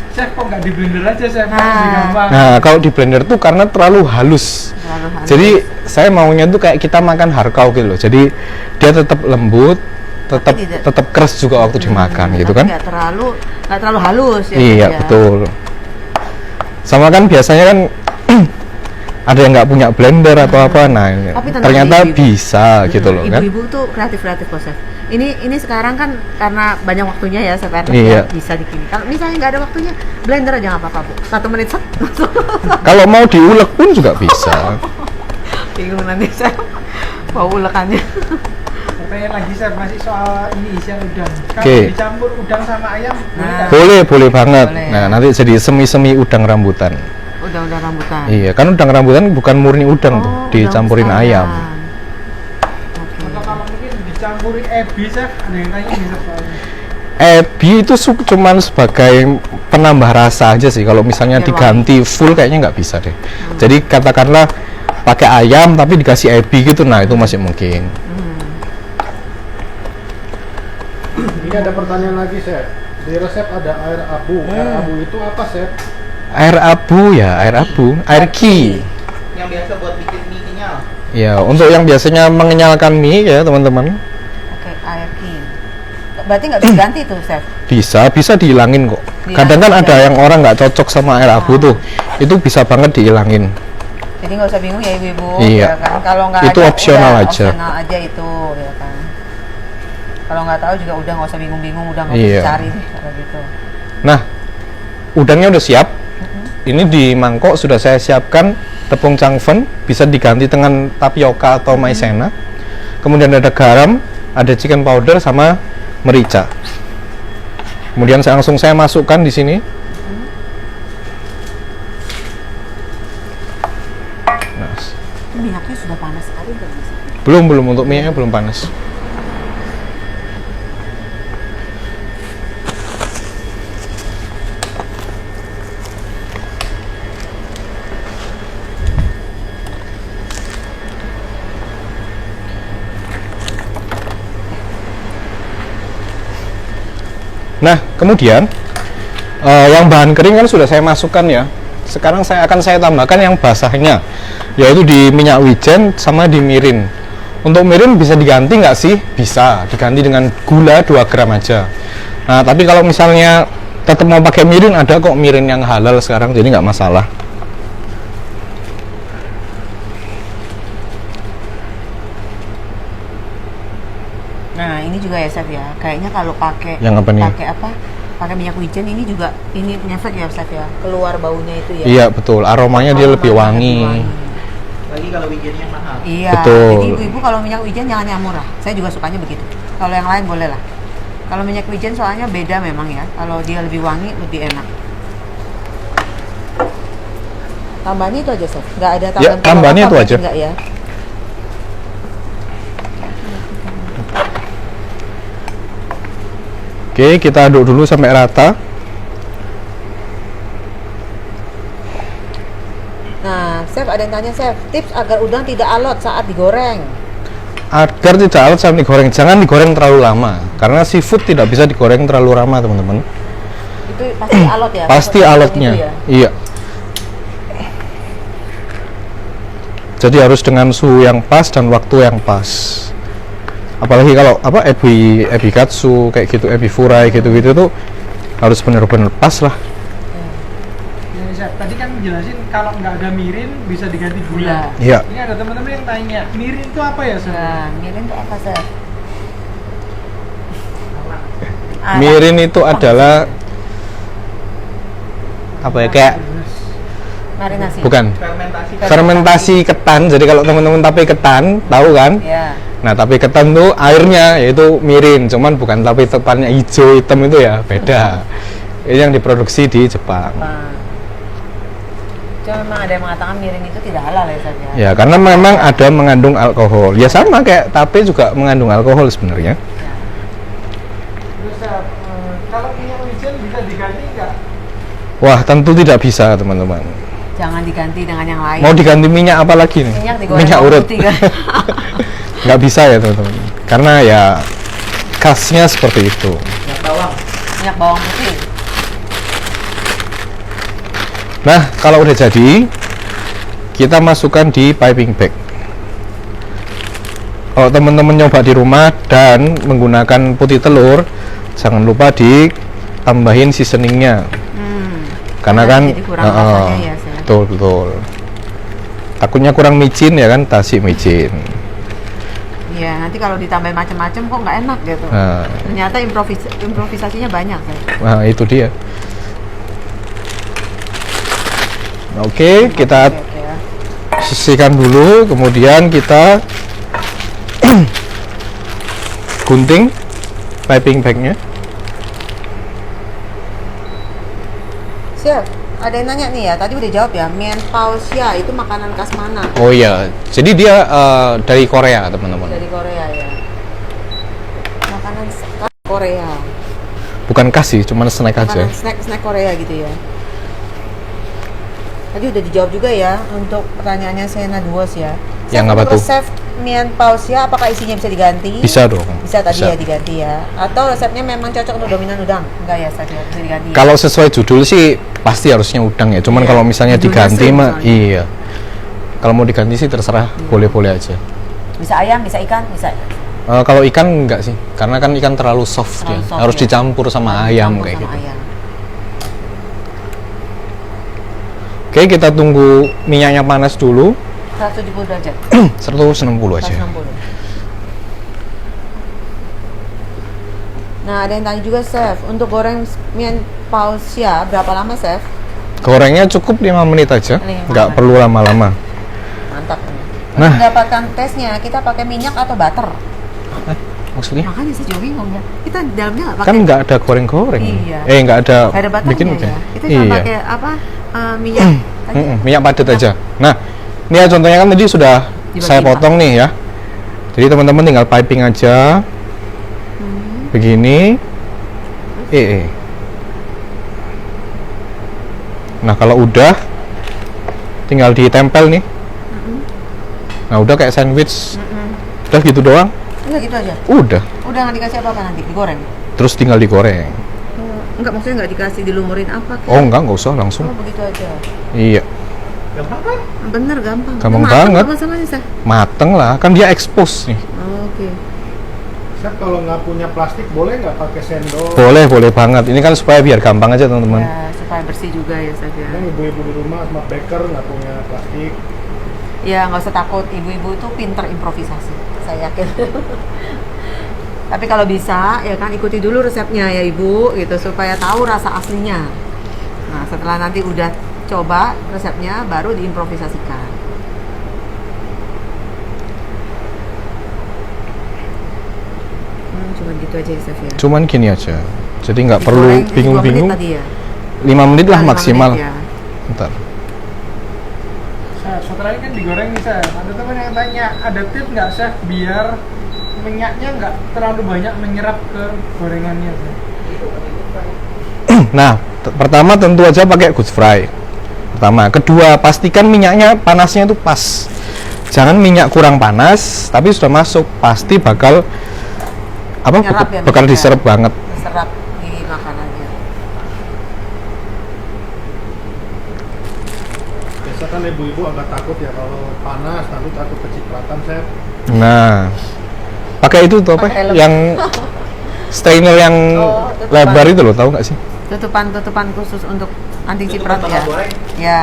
Chef kok nggak di blender aja, Chef? Nah. Lebih gampang. Nah kalau di blender tuh karena terlalu halus. Terlalu halus. Jadi saya maunya tuh kayak kita makan harkau gitu loh. Jadi dia tetap lembut, tetap Tapi tidak- tetap keras juga waktu dimakan gitu Tapi kan. nggak terlalu halus ya. Iya Chef, ya. betul. Sama kan biasanya kan ada yang nggak punya blender atau apa, nah ini Tapi tenang, ternyata ibu-ibu. bisa gitu loh kan. Ibu-ibu tuh kreatif kok, Chef. Ini sekarang kan karena banyak waktunya ya, Chef Ernest, Iya. ya, bisa dikini. Kalau misalnya nggak ada waktunya, blender aja nggak apa-apa, Bu. 1 menit set. Kalau mau diulek pun juga bisa. Bingung nanti, Chef. Mau ulekannya. Pertanyaan lagi, Chef, masih soal ini isian udang. Kalau Oke. dicampur udang sama ayam, boleh Nah. nggak? Boleh banget. Boleh. Nah nanti jadi semi udang rambutan. Udah rambutan. Iya kan udang rambutan bukan murni udang tuh, Oh, dicampurin udang ayam. sekalian. Oke. Atau kalau mungkin dicampuri ebi, Chef, ada yang tanya nih, Chef, soalnya. Ebi itu cuman sebagai penambah rasa aja sih. Kalau misalnya Biar diganti full kayaknya nggak bisa deh. Jadi katakanlah pakai ayam tapi dikasih ebi gitu, nah itu masih mungkin. Ini ada pertanyaan lagi, Chef. Di resep ada air abu. Air abu itu apa, Chef? Air abu ya, air abu, air ki. Yang biasa buat bikin mie kenyal. Ya, untuk yang biasanya mengenyalkan mie ya teman-teman, Oke, air kin. Berarti nggak bisa ganti tuh, Chef? bisa dihilangin kok. Dihilangin Kadang kan aja. ada yang orang nggak cocok sama air abu tuh, itu bisa banget dihilangin. Jadi nggak usah bingung ya ibu-ibu. Iya. Ya kan? Kalau nggak Itu ada, opsional udah, aja. Opsional aja itu, ya kan. Kalau nggak tahu juga udah nggak usah bingung-bingung, udah nggak Iya. usah cari deh kalau gitu. Nah, udangnya udah siap. Ini di mangkok sudah saya siapkan tepung changfen, bisa diganti dengan tapioka atau maizena. Kemudian ada garam, ada chicken powder sama merica. Kemudian saya masukkan di sini. Nah, Minyaknya sudah panas sekali nggak bisa. belum untuk mie-nya belum panas. Nah, kemudian yang bahan kering kan sudah saya masukkan ya. Sekarang saya tambahkan yang basahnya, yaitu di minyak wijen sama di mirin. Untuk mirin bisa diganti nggak sih? Bisa, diganti dengan gula 2 gram aja. Nah, tapi kalau misalnya tetap mau pakai mirin, ada kok mirin yang halal sekarang, jadi nggak masalah. Nah, ini juga ya, Chef ya. Kayaknya kalau pakai Yang apa nih? Pakai minyak wijen ini juga ini ngefek ya, Chef ya. Keluar baunya itu ya. Iya, betul. Aromanya dia lebih wangi. Lagi kalau wijennya mahal. Iya. Betul. Jadi ibu-ibu kalau minyak wijen jangan yang murah. Saya juga sukanya begitu. Kalau yang lain boleh lah. Kalau minyak wijen soalnya beda memang ya. Kalau dia lebih wangi, lebih enak. Tambahannya itu aja, Chef. Nggak ada tambahan. Ya, tambahannya itu aja. Enggak ya. Oke, kita aduk dulu sampai rata. Nah, Chef ada yang tanya, Chef, tips agar udang tidak alot saat digoreng. Agar tidak alot saat digoreng, jangan digoreng terlalu lama. Karena seafood tidak bisa digoreng terlalu lama, teman-teman. Itu pasti alot ya? Pasti Maksudnya alotnya. gitu ya? Iya. Jadi harus dengan suhu yang pas dan waktu yang pas. Apalagi kalau ebi katsu kayak gitu, ebi furai gitu-gitu tuh harus benar-benar pas lah. Ini Chef, tadi kan jelasin kalau nggak ada mirin bisa diganti gula. Iya. Ini ada teman-teman yang tanya, mirin itu apa ya, Chef? Nah, mirin itu apa, Chef? Mirin itu adalah apa ya, kayak marinasi. bukan fermentasi ketan. Jadi kalau teman-teman tape ketan, tahu kan? Ya. Nah, tape ketan tuh airnya yaitu mirin, cuman bukan tape ketannya hijau hitam itu ya, beda. Ini yang diproduksi di Jepang. Nah. Cuma memang ada yang mengatakan mirin itu tidak halal ya, Chef ya? Ya, karena memang ada mengandung alkohol. Ya sama kayak tape juga mengandung alkohol sebenarnya. Terus Chef, kalau minyak wijen bisa diganti nggak? Wah, tentu tidak bisa, teman-teman. Jangan diganti dengan yang lain. Mau diganti minyak apa lagi nih? Minyak digoreng Minyak bawang urut. putih kan? Nggak bisa ya, teman-teman. Karena ya khasnya seperti itu. Minyak bawang putih. Nah, kalau udah jadi, kita masukkan di piping bag. Kalau teman-teman nyoba di rumah dan menggunakan putih telur, jangan lupa ditambahin seasoningnya. Karena kan jadi kurang rasanya ya, Chef. betul. Takutnya kurang micin ya kan, tasik micin. Iya, nanti kalau ditambahin macam-macam kok nggak enak gitu. Nah, Ternyata improvisasinya banyak, Chef. nah itu dia. Oke, kita Oke, ya. sisihkan dulu, kemudian kita gunting piping bagnya. Chef, ada yang nanya nih ya, tadi udah jawab ya, mian pao xia itu makanan khas mana? Oh iya, jadi dia dari Korea, teman-teman. Dari Korea ya. Makanan khas Korea. Bukan khas sih, cuma snack aja. Makanan snack Korea gitu ya. Tadi udah dijawab juga ya untuk pertanyaannya Sena Duos ya. Yang apa tuh? Resep mian pao xia apakah isinya bisa diganti? Bisa dong. Bisa tadi ya diganti ya. Atau resepnya memang cocok untuk dominan udang? Enggak ya, Chef ya, bisa diganti. Ya? Kalau sesuai judul sih pasti harusnya udang ya. Cuman Iya, kalau misalnya judulnya diganti sih mah misalnya. iya. Kalau mau diganti sih terserah, boleh-boleh aja. Bisa ayam, bisa ikan, bisa. Kalau ikan enggak sih, karena kan ikan terlalu soft Terlalu dia. soft, Harus ya. dicampur sama ayam Campur kayak sama gitu. ayam. Oke, kita tunggu minyaknya panas dulu. 170 derajat. 160 aja. 160. Nah, ada yang tanya juga, Chef, untuk goreng mian pao xia berapa lama, Chef? Gorengnya cukup 5 menit aja, 5 nggak menit. perlu lama-lama. Mantap. Nah. Mendapatkan tesnya, kita pakai minyak atau butter? Maksudnya? Makanya saya juga bingung ya. Kita dalamnya nggak pakai. Kan nggak ada goreng-goreng. Iya. Nggak ada Nggak ada butternya bikin ya. Kita cuma iya. pakai apa? Minyak. tadi. Minyak padat aja. Nah, ini ya contohnya kan tadi sudah Dibagi saya potong nih ya. Jadi teman-teman tinggal piping aja. Begini. Nah, kalau udah tinggal ditempel nih. Nah, udah kayak sandwich. Udah gitu doang. Enggak gitu aja. Udah. Udah nggak dikasih apa-apa nanti, digoreng. Terus tinggal digoreng. Enggak, maksudnya nggak dikasih dilumurin apa? Kak? Oh enggak usah langsung. Oh, begitu aja. Iya, Gampang kan? Bener, gampang. Gampang Mateng banget. apa masalahnya, Seth? mateng lah, kan dia expose nih. Oh, oke. Chef kalau nggak punya plastik boleh nggak pakai sendok? Boleh banget. Ini kan supaya biar gampang aja teman-teman. Ya, supaya bersih juga ya, Seth ya. Kan ibu-ibu di rumah sama baker nggak punya plastik. Ya, nggak usah takut. Ibu-ibu itu pinter improvisasi. Saya yakin. Tapi kalau bisa, ya kan ikuti dulu resepnya ya Ibu, gitu supaya tahu rasa aslinya. Nah, setelah nanti udah coba resepnya, baru diimprovisasikan. Cuman gitu aja ya, Chef ya. Cuman gini aja. Jadi nggak perlu Digoreng, 2 bingung-bingung. menit tadi ya? 5 menit lah 5 maksimal. menit ya. Bentar. Chef, setelah ini kan digoreng nih Chef. Ada teman yang tanya, ada tips nggak Chef biar minyaknya nggak terlalu banyak menyerap ke gorengannya Chef? Nah, pertama tentu aja pakai good fry. Pertama, kedua pastikan minyaknya panasnya itu pas. Jangan minyak kurang panas, tapi sudah masuk pasti bakal Menyerap ya, bakal minyaknya. diserap banget. Serap di makanannya. Biasa kan ibu-ibu agak takut ya kalau panas, nanti takut kecipratan, Chef. Nah, pakai itu tuh apa? Pakai helm. Yang strainer yang Oh, tutupan. lebar itu loh, tahu nggak sih? Tutupan khusus untuk anti ciprat ya. Ya.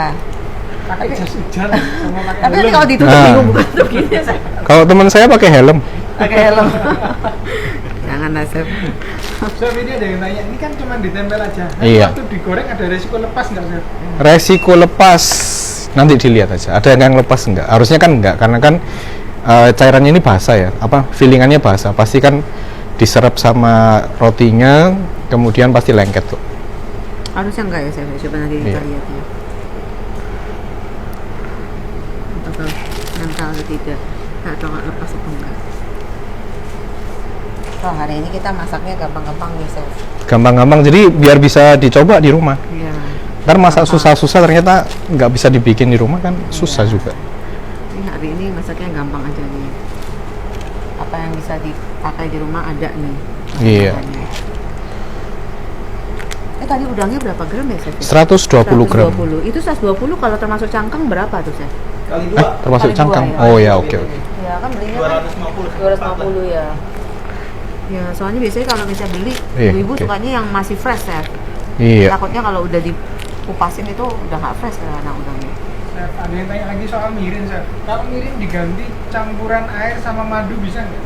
Pakai jas hujan sama pakai Tapi nanti helm. kalau ditutup Nah. bingung bukan tuh gini saya. Kalau teman saya pakai helm. Pakai helm. Jangan lah, Chef. Chef, ini ada yang tanya, ini kan cuma ditempel aja. Nah, Iya. waktu digoreng ada resiko lepas nggak Chef? Resiko lepas nanti dilihat aja. Ada yang lepas enggak? Harusnya kan enggak, karena kan cairannya ini basah ya. Fillingannya basah. Pasti kan diserap sama rotinya, kemudian pasti lengket tuh. Harusnya enggak ya, Chef. Coba nanti kita Iya. lihat ya. Apakah nempel atau tidak? Atau nggak lepas atau enggak? Oh, hari ini kita masaknya gampang-gampang nih, Chef. Gampang-gampang, jadi biar bisa dicoba di rumah. Iya. Ntar masak susah-susah ternyata nggak bisa dibikin di rumah kan susah juga. Ini hari ini masaknya gampang aja nih. Apa yang bisa dipakai di rumah ada nih. Iya. Bahannya. Tadi udangnya berapa gram ya, Chef? 120 gram. 120. Itu 120 kalau termasuk cangkang berapa tuh, Chef? Kali 2. Termasuk Kali cangkang. dua ya. Oh ya, oke oke. Ya kan belinya 250 ya. Ya, soalnya biasanya kalau bisa beli, Iya, ibu-ibu oke. sukanya yang masih fresh ya. Iya. Takutnya kalau udah dikupasin itu udah nggak fresh karena udangnya. Chef, ada yang tanya lagi soal mirin Chef. Kalau mirin diganti campuran air sama madu bisa nggak?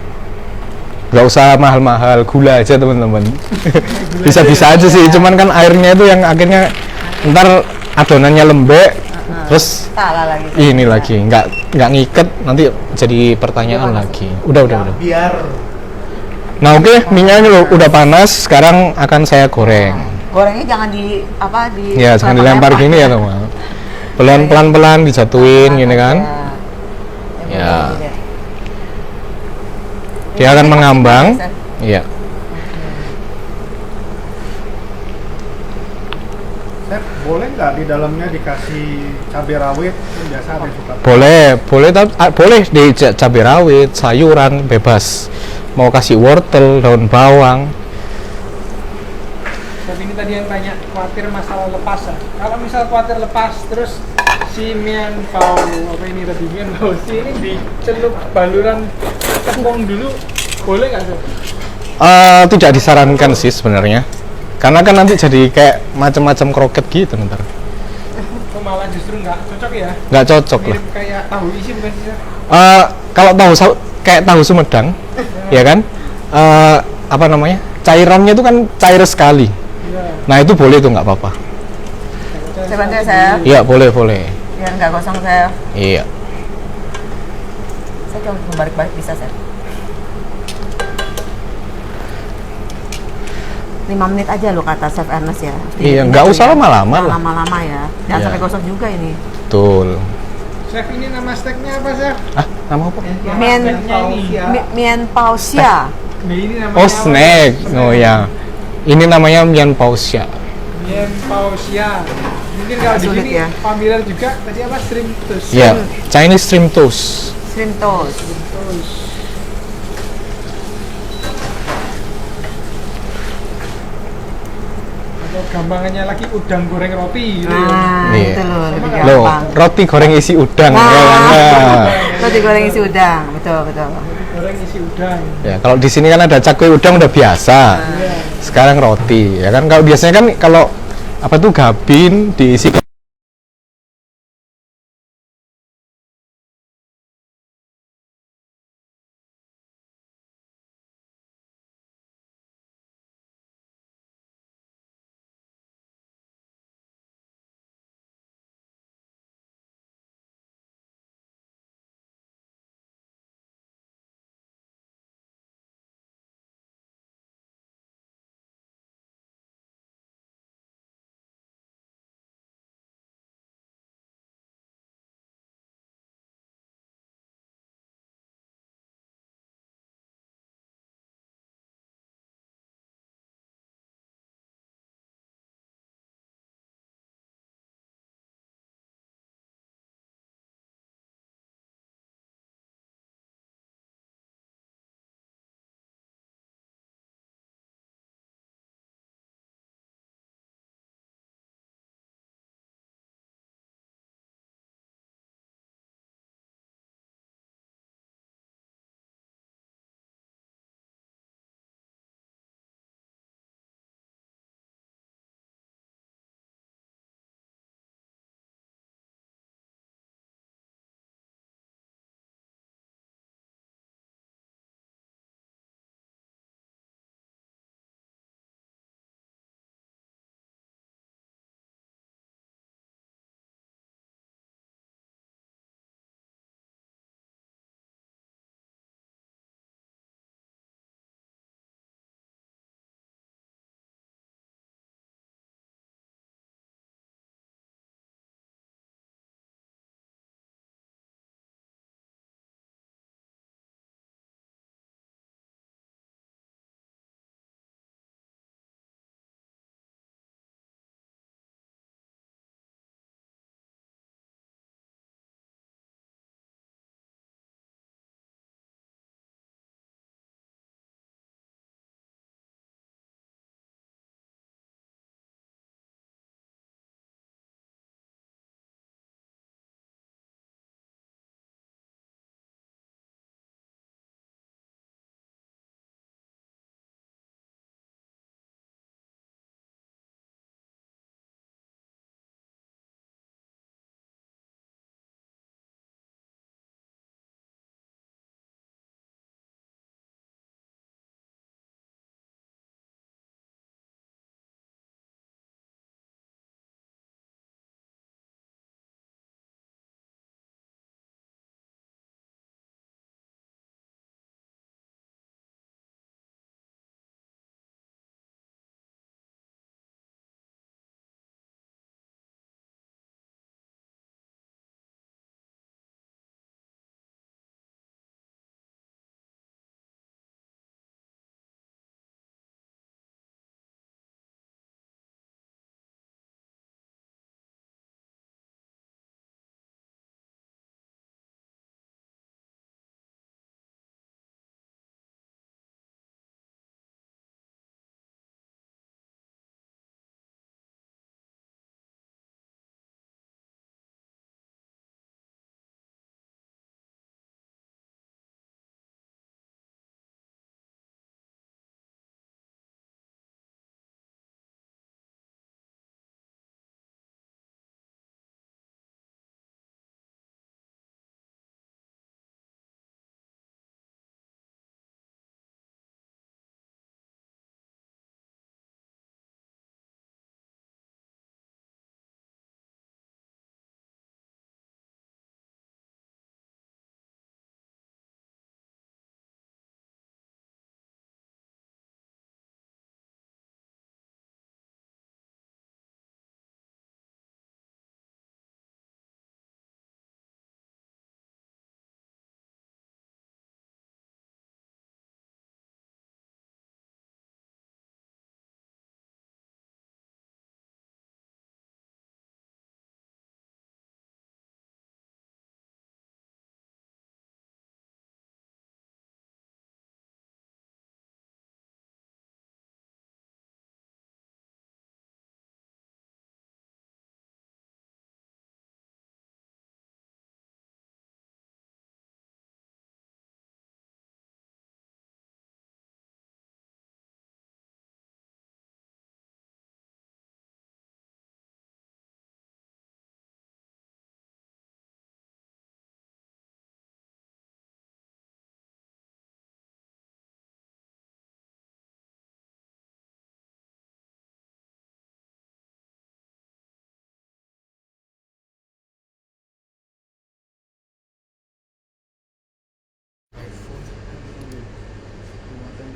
Nggak usah mahal-mahal, gula aja teman-teman. Bisa-bisa aja sih, cuman kan airnya itu yang akhirnya ntar adonannya lembek, terus Salah lagi. ini lagi nggak ngiket, nanti jadi pertanyaan Udah panas. lagi. Udah. Biar Nah oke, minyaknya udah panas, sekarang akan saya goreng. Gorengnya jangan di apa di Ya, jangan dilempar gini ya teman. Pelan-pelan dijatuhin gini kan. Ya. Dia akan mengambang. Iya. Chef, boleh nggak di dalamnya dikasih cabai rawit? Kan biasa ada yang suka. Boleh di cabai rawit, sayuran bebas. Mau kasih wortel, daun bawang. Chef, ini tadi yang tanya khawatir masalah lepas ya. Kalau misal khawatir lepas terus si mian pau apa ini tadi mian pau si ini dicelup baluran tepung dulu boleh nggak Chef? Tidak disarankan sih sebenarnya. Karena kan nanti jadi kayak macam-macam kroket gitu ntar. Oh, malah justru nggak cocok ya? Nggak cocok lah. Mirip kayak tahu isi bukan sih Chef? Kalau kayak tahu Sumedang, ya kan? Apa namanya? Cairannya itu kan cair sekali. Iya. Nah itu boleh tuh nggak apa-apa. Saya bantu ya, Chef. Iya boleh. Biar nggak gosong, Chef. Iya. Saya coba balik-balik bisa, Chef. 5 menit aja lo kata Chef Ernest ya. Iya, nggak usah lama-lama lah. Lama-lama ya. Jangan Iya. sampai gosong juga ini. Betul. Chef, ini nama steaknya apa Chef? Nama apa? Mien Mien Pausia. Nah, ini namanya Oh apa? snack. Oh ya. Ini namanya Mian Pausia. Mien pausia. Mungkin kalau di Sulit sini ya. familiar juga tadi apa shrimp toast. Ya, Chinese shrimp toast. Shrimp toast. gampangannya lagi udang goreng roti gitu ya. Nah, Iya. itu loh, lebih Loh, gampang. roti goreng isi udang. Nah, ya kan? Nah. roti goreng isi udang, betul betul. Goreng isi udang. Ya, kalau di sini kan ada cakwe udang udah biasa. Sekarang roti, ya kan? Kalau biasanya kan kalau apa tuh gabin diisi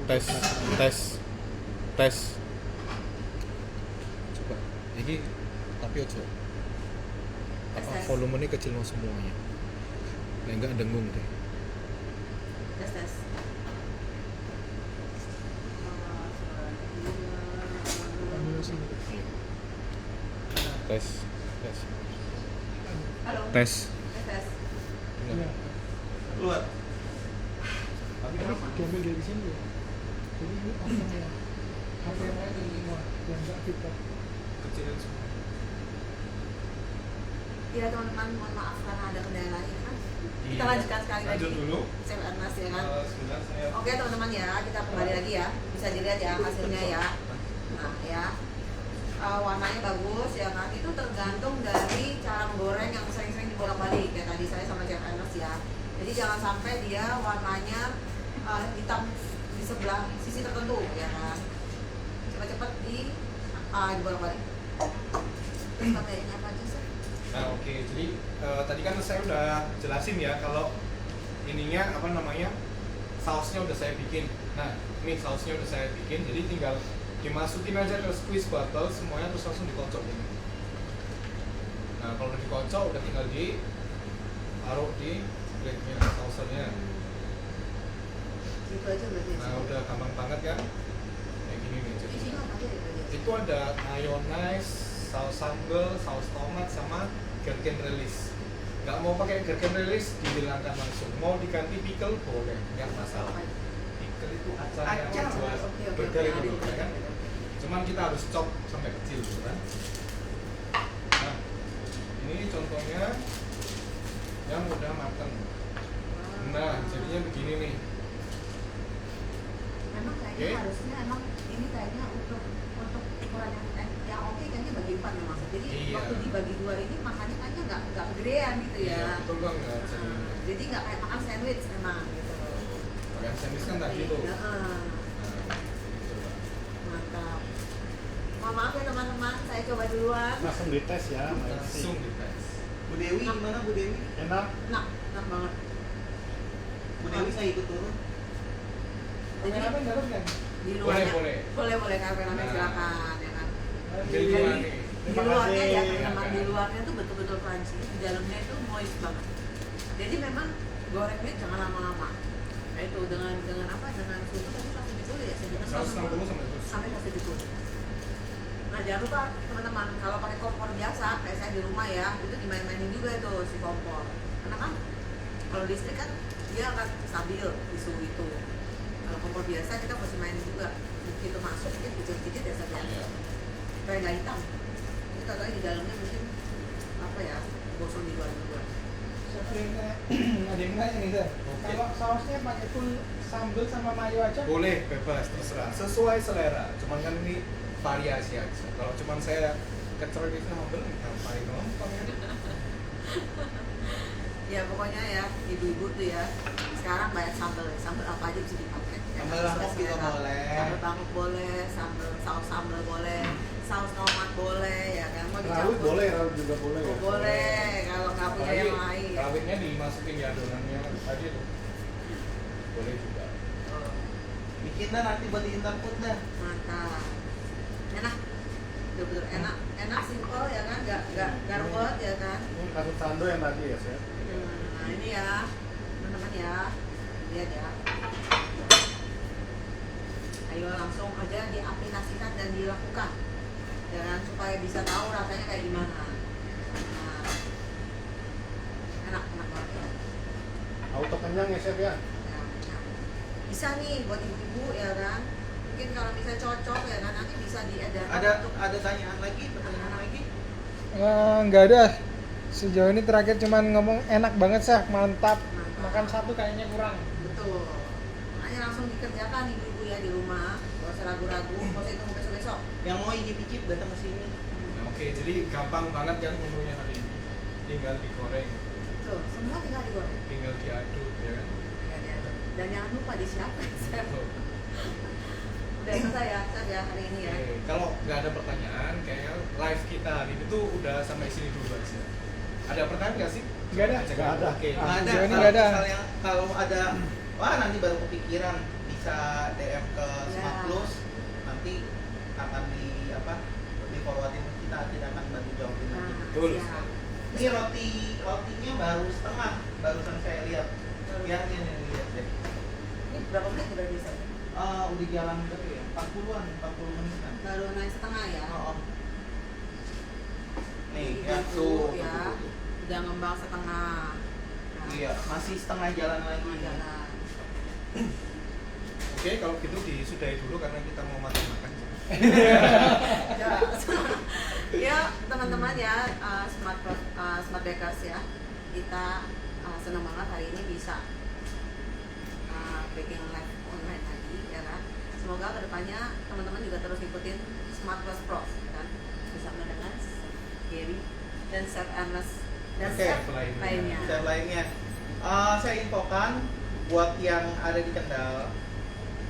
tes. Coba. Ini tapi ojo. Apa Tes. volumenya kecil mau semuanya. Nah, enggak dengung deh. Tes. Tes. Halo. Tes. Tes. Iya. Keluar. Tapi diambil dari sini ya. Jadi ini pasang ya. HP yang lain dari semua yang nggak kita. Kecilin semua. Ya teman-teman, mohon maaf karena ada kendala lain kan. Kita Iya. lanjutkan sekali lagi. Lanjut dulu. Saya Ernest ya kan. Sebentar saya. Oke teman-teman ya, kita kembali lagi ya. Bisa dilihat ya hasilnya ya. Nah ya, warnanya bagus ya kan. Itu tergantung dari cara menggoreng yang sering-sering dibolak-balik ya tadi saya sama Chef Ernest ya. Jadi jangan sampai dia warnanya hitam di sebelah sisi tertentu ya kan. Cepat-cepat dibolak-balik. Terus pakainya apa aja sih? Nah, oke. Jadi tadi kan saya udah jelasin ya kalau ininya apa namanya? Sausnya udah saya bikin. Nah, ini sausnya udah saya bikin. Jadi tinggal dimasukin aja ke squeeze bottle semuanya terus langsung dikocok ini. Nah, kalau udah dikocok udah tinggal taruh di plate-nya saucernya. Gitu aja berarti. Nah, udah gampang banget kan? Kayak gini nih Isinya jadinya. apa aja ya? Itu ada mayonnaise, saus sambal, saus tomat sama gherkin release. Nggak mau pakai gherkin release dihilangkan langsung. Mau diganti pickle boleh, nggak masalah. Pickle itu acar yang Acar. buat Oke, burger ada, itu, ada, ya kan? ada. Cuman kita harus chop sampai kecil gitu kan. Nah, ini contohnya yang udah mateng. Nah, jadinya begini nih. Memang kayaknya Oke. harusnya emang ini kayaknya untuk ukuran yang oke kayaknya bagi 4 memang. Jadi Iya. waktu dibagi 2 ini makannya kayaknya nggak kegedean gitu ya. Iya, betul banget. Jadi nggak kayak makan sandwich memang gitu. Makan sandwich kan tadi tuh. Iya, Nah, gitu lah. mantap. Mohon maaf ya teman-teman, saya coba duluan. Langsung dites ya, Mbak Yanti. Langsung dites. Bu Dewi gimana Bu Dewi? Enak. Enak banget. Bu Dewi saya ikut turun. Jadi Kameramen dapat kan? di luarnya Boleh. kameramen Nah. silakan ya kan. Jadi gimana nih? Di Terima luarnya kasih. ya teman-teman, di luarnya tuh betul-betul crunchy, di dalamnya itu moist banget. Jadi memang gorengnya jangan lama-lama. Nah itu dengan apa? Dengan suhu tadi pasti ditulis ya, saya 160 sampai 100. sampai pasti ditulis. Nah jangan lupa teman-teman kalau pakai kompor biasa kayak saya di rumah ya itu dimain-mainin juga itu si kompor. Karena kan kalau listrik kan dia akan stabil di suhu itu. Kalau kompor biasa kita mesti main juga. Begitu masuk mungkin dikit-dikit ya saja. Iya. Supaya nggak hitam. Jadi katanya di dalamnya mungkin apa ya gosong di luar juga. Ada yang nanya nih, Sir. Oke. Kalau sausnya pakai full sambal sama mayo aja? Boleh, bebas, terserah. Sesuai selera. Cuman kan ini variasi aja. Kalau cuman saya kecer gitu sambel, ngapain gampang ya. Ya pokoknya ya ibu-ibu tuh ya sekarang banyak sambal ya. Sambal apa aja bisa dipakai. Ya, Sambal kan, bangkok juga selera. boleh. Sambal bangkok boleh, saus sambal boleh, saus tomat boleh ya kan. Mau Rawit dicampur. boleh, rawit juga boleh ya. Oh, boleh kalau nggak punya Apalagi yang lain. rawitnya dimasukin di adonannya tadi tuh. Boleh juga. Oh, Bikin dah nanti buat di input dah. mantap. Enak. Betul-betul enak simple ya kan, nggak ruwet ya kan. Ini kasus sando yang tadi ya, Chef. Nah ini ya teman-teman ya, lihat ya. Ayo langsung aja diaplikasikan dan dilakukan, ya kan, supaya bisa tahu rasanya kayak gimana. Nah, enak banget ya. Auto kenyang ya, Chef ya. Ya, nah. Bisa nih buat ibu-ibu ya kan. Mungkin kalau misalnya cocok ya kan nanti bisa diedarkan untuk Ada pertanyaan lagi? Nggak ada. Sejauh ini terakhir cuman ngomong enak banget sih, mantap. Mantap. Makan satu kayaknya kurang. betul. Makanya langsung dikerjakan ibu-ibu ya di rumah. Gak usah ragu-ragu, gak usah tunggu besok-besok. Yang mau icip-icip datang ke sini. Nah, oke, jadi gampang banget kan menunya hari ini. Tinggal digoreng, Tuh, semua tinggal digoreng. tinggal diaduk ya kan. Ya, diaduk. Dan jangan lupa disiapkan. Tuh. Udah selesai ya, Chef ya hari ini ya. Oke, kalau nggak ada pertanyaan, kayaknya live kita hari ini tuh udah sampai sini dulu aja. Ada pertanyaan nggak sih? Nggak ada. Aja kan? Nggak ada. Oke. Nggak ada. sejauh ini Kalau nggak ada. misalnya kalau ada, wah nanti baru kepikiran bisa DM ke Smart Ya. Plus, nanti akan di forwardin kita, tidak akan bantu jawabin lagi. Nah, Betul. siap. Ini rotinya baru setengah, barusan saya lihat. Ya, ini lihat deh. Ini berapa menit udah bisa? Udah jalan berapa ya? 40 menitan. Baru naik setengah ya. Oh. Nih, Jadi ya dulu tuh. ya. Udah ngembang setengah. Nah, Iya, masih setengah jalan lagi. setengah jalan. Oke, kalau gitu disudahi dulu karena kita mau makan. Ya, ya teman-teman ya, Smart Bakers ya, kita senang banget hari ini bisa baking live online lagi ya kan. Semoga kedepannya teman-teman juga terus ikutin Smart Plus Pro ya kan, bersama dengan Gary dan Chef Ernest dan Oke, chef lainnya. lainnya. Dan lainnya, saya infokan buat yang ada di Kendal,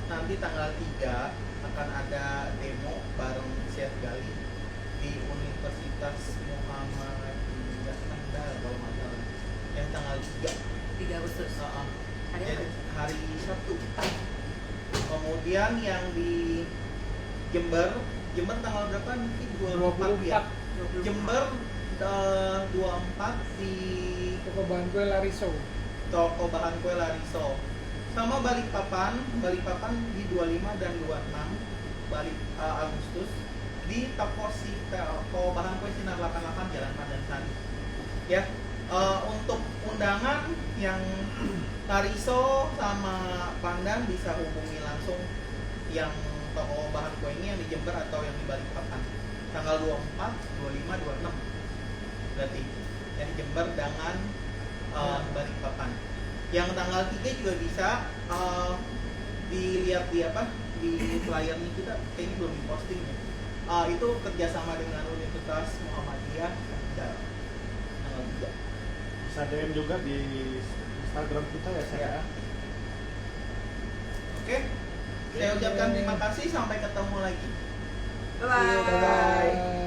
nanti tanggal 3 akan ada demo bareng Chef Gali di Universitas Muhammadiyah Kendal kalau nggak salah, yang tanggal 3. 3 Agustus. Hari Jadi apa? hari Sabtu. Kemudian yang di Jember tanggal berapa nanti? 24 ya. 24. Jember 24 di Toko bahan kue Lariso. Toko Bahan Kue Lariso. Sama Balikpapan di 25 dan 26 Agustus di Toko Bahan Kue Sinar 88 Jalan Pandansari. Ya, untuk undangan yang Lariso sama Pandan bisa hubungi langsung yang Toko Bahan Kue ini yang di Jember atau yang di Balikpapan. Tanggal 24, 25, 26. Berarti yang di Jember dengan Balikpapan. Yang tanggal 3 juga bisa dilihat di flyernya kita, kayaknya belum diposting ya. Itu kerjasama dengan Universitas Muhammadiyah Kendal. Tanggal 3. Bisa DM juga di Instagram kita ya saya. Ya. Oke. Saya ucapkan terima kasih, sampai ketemu lagi. Bye bye. Bye.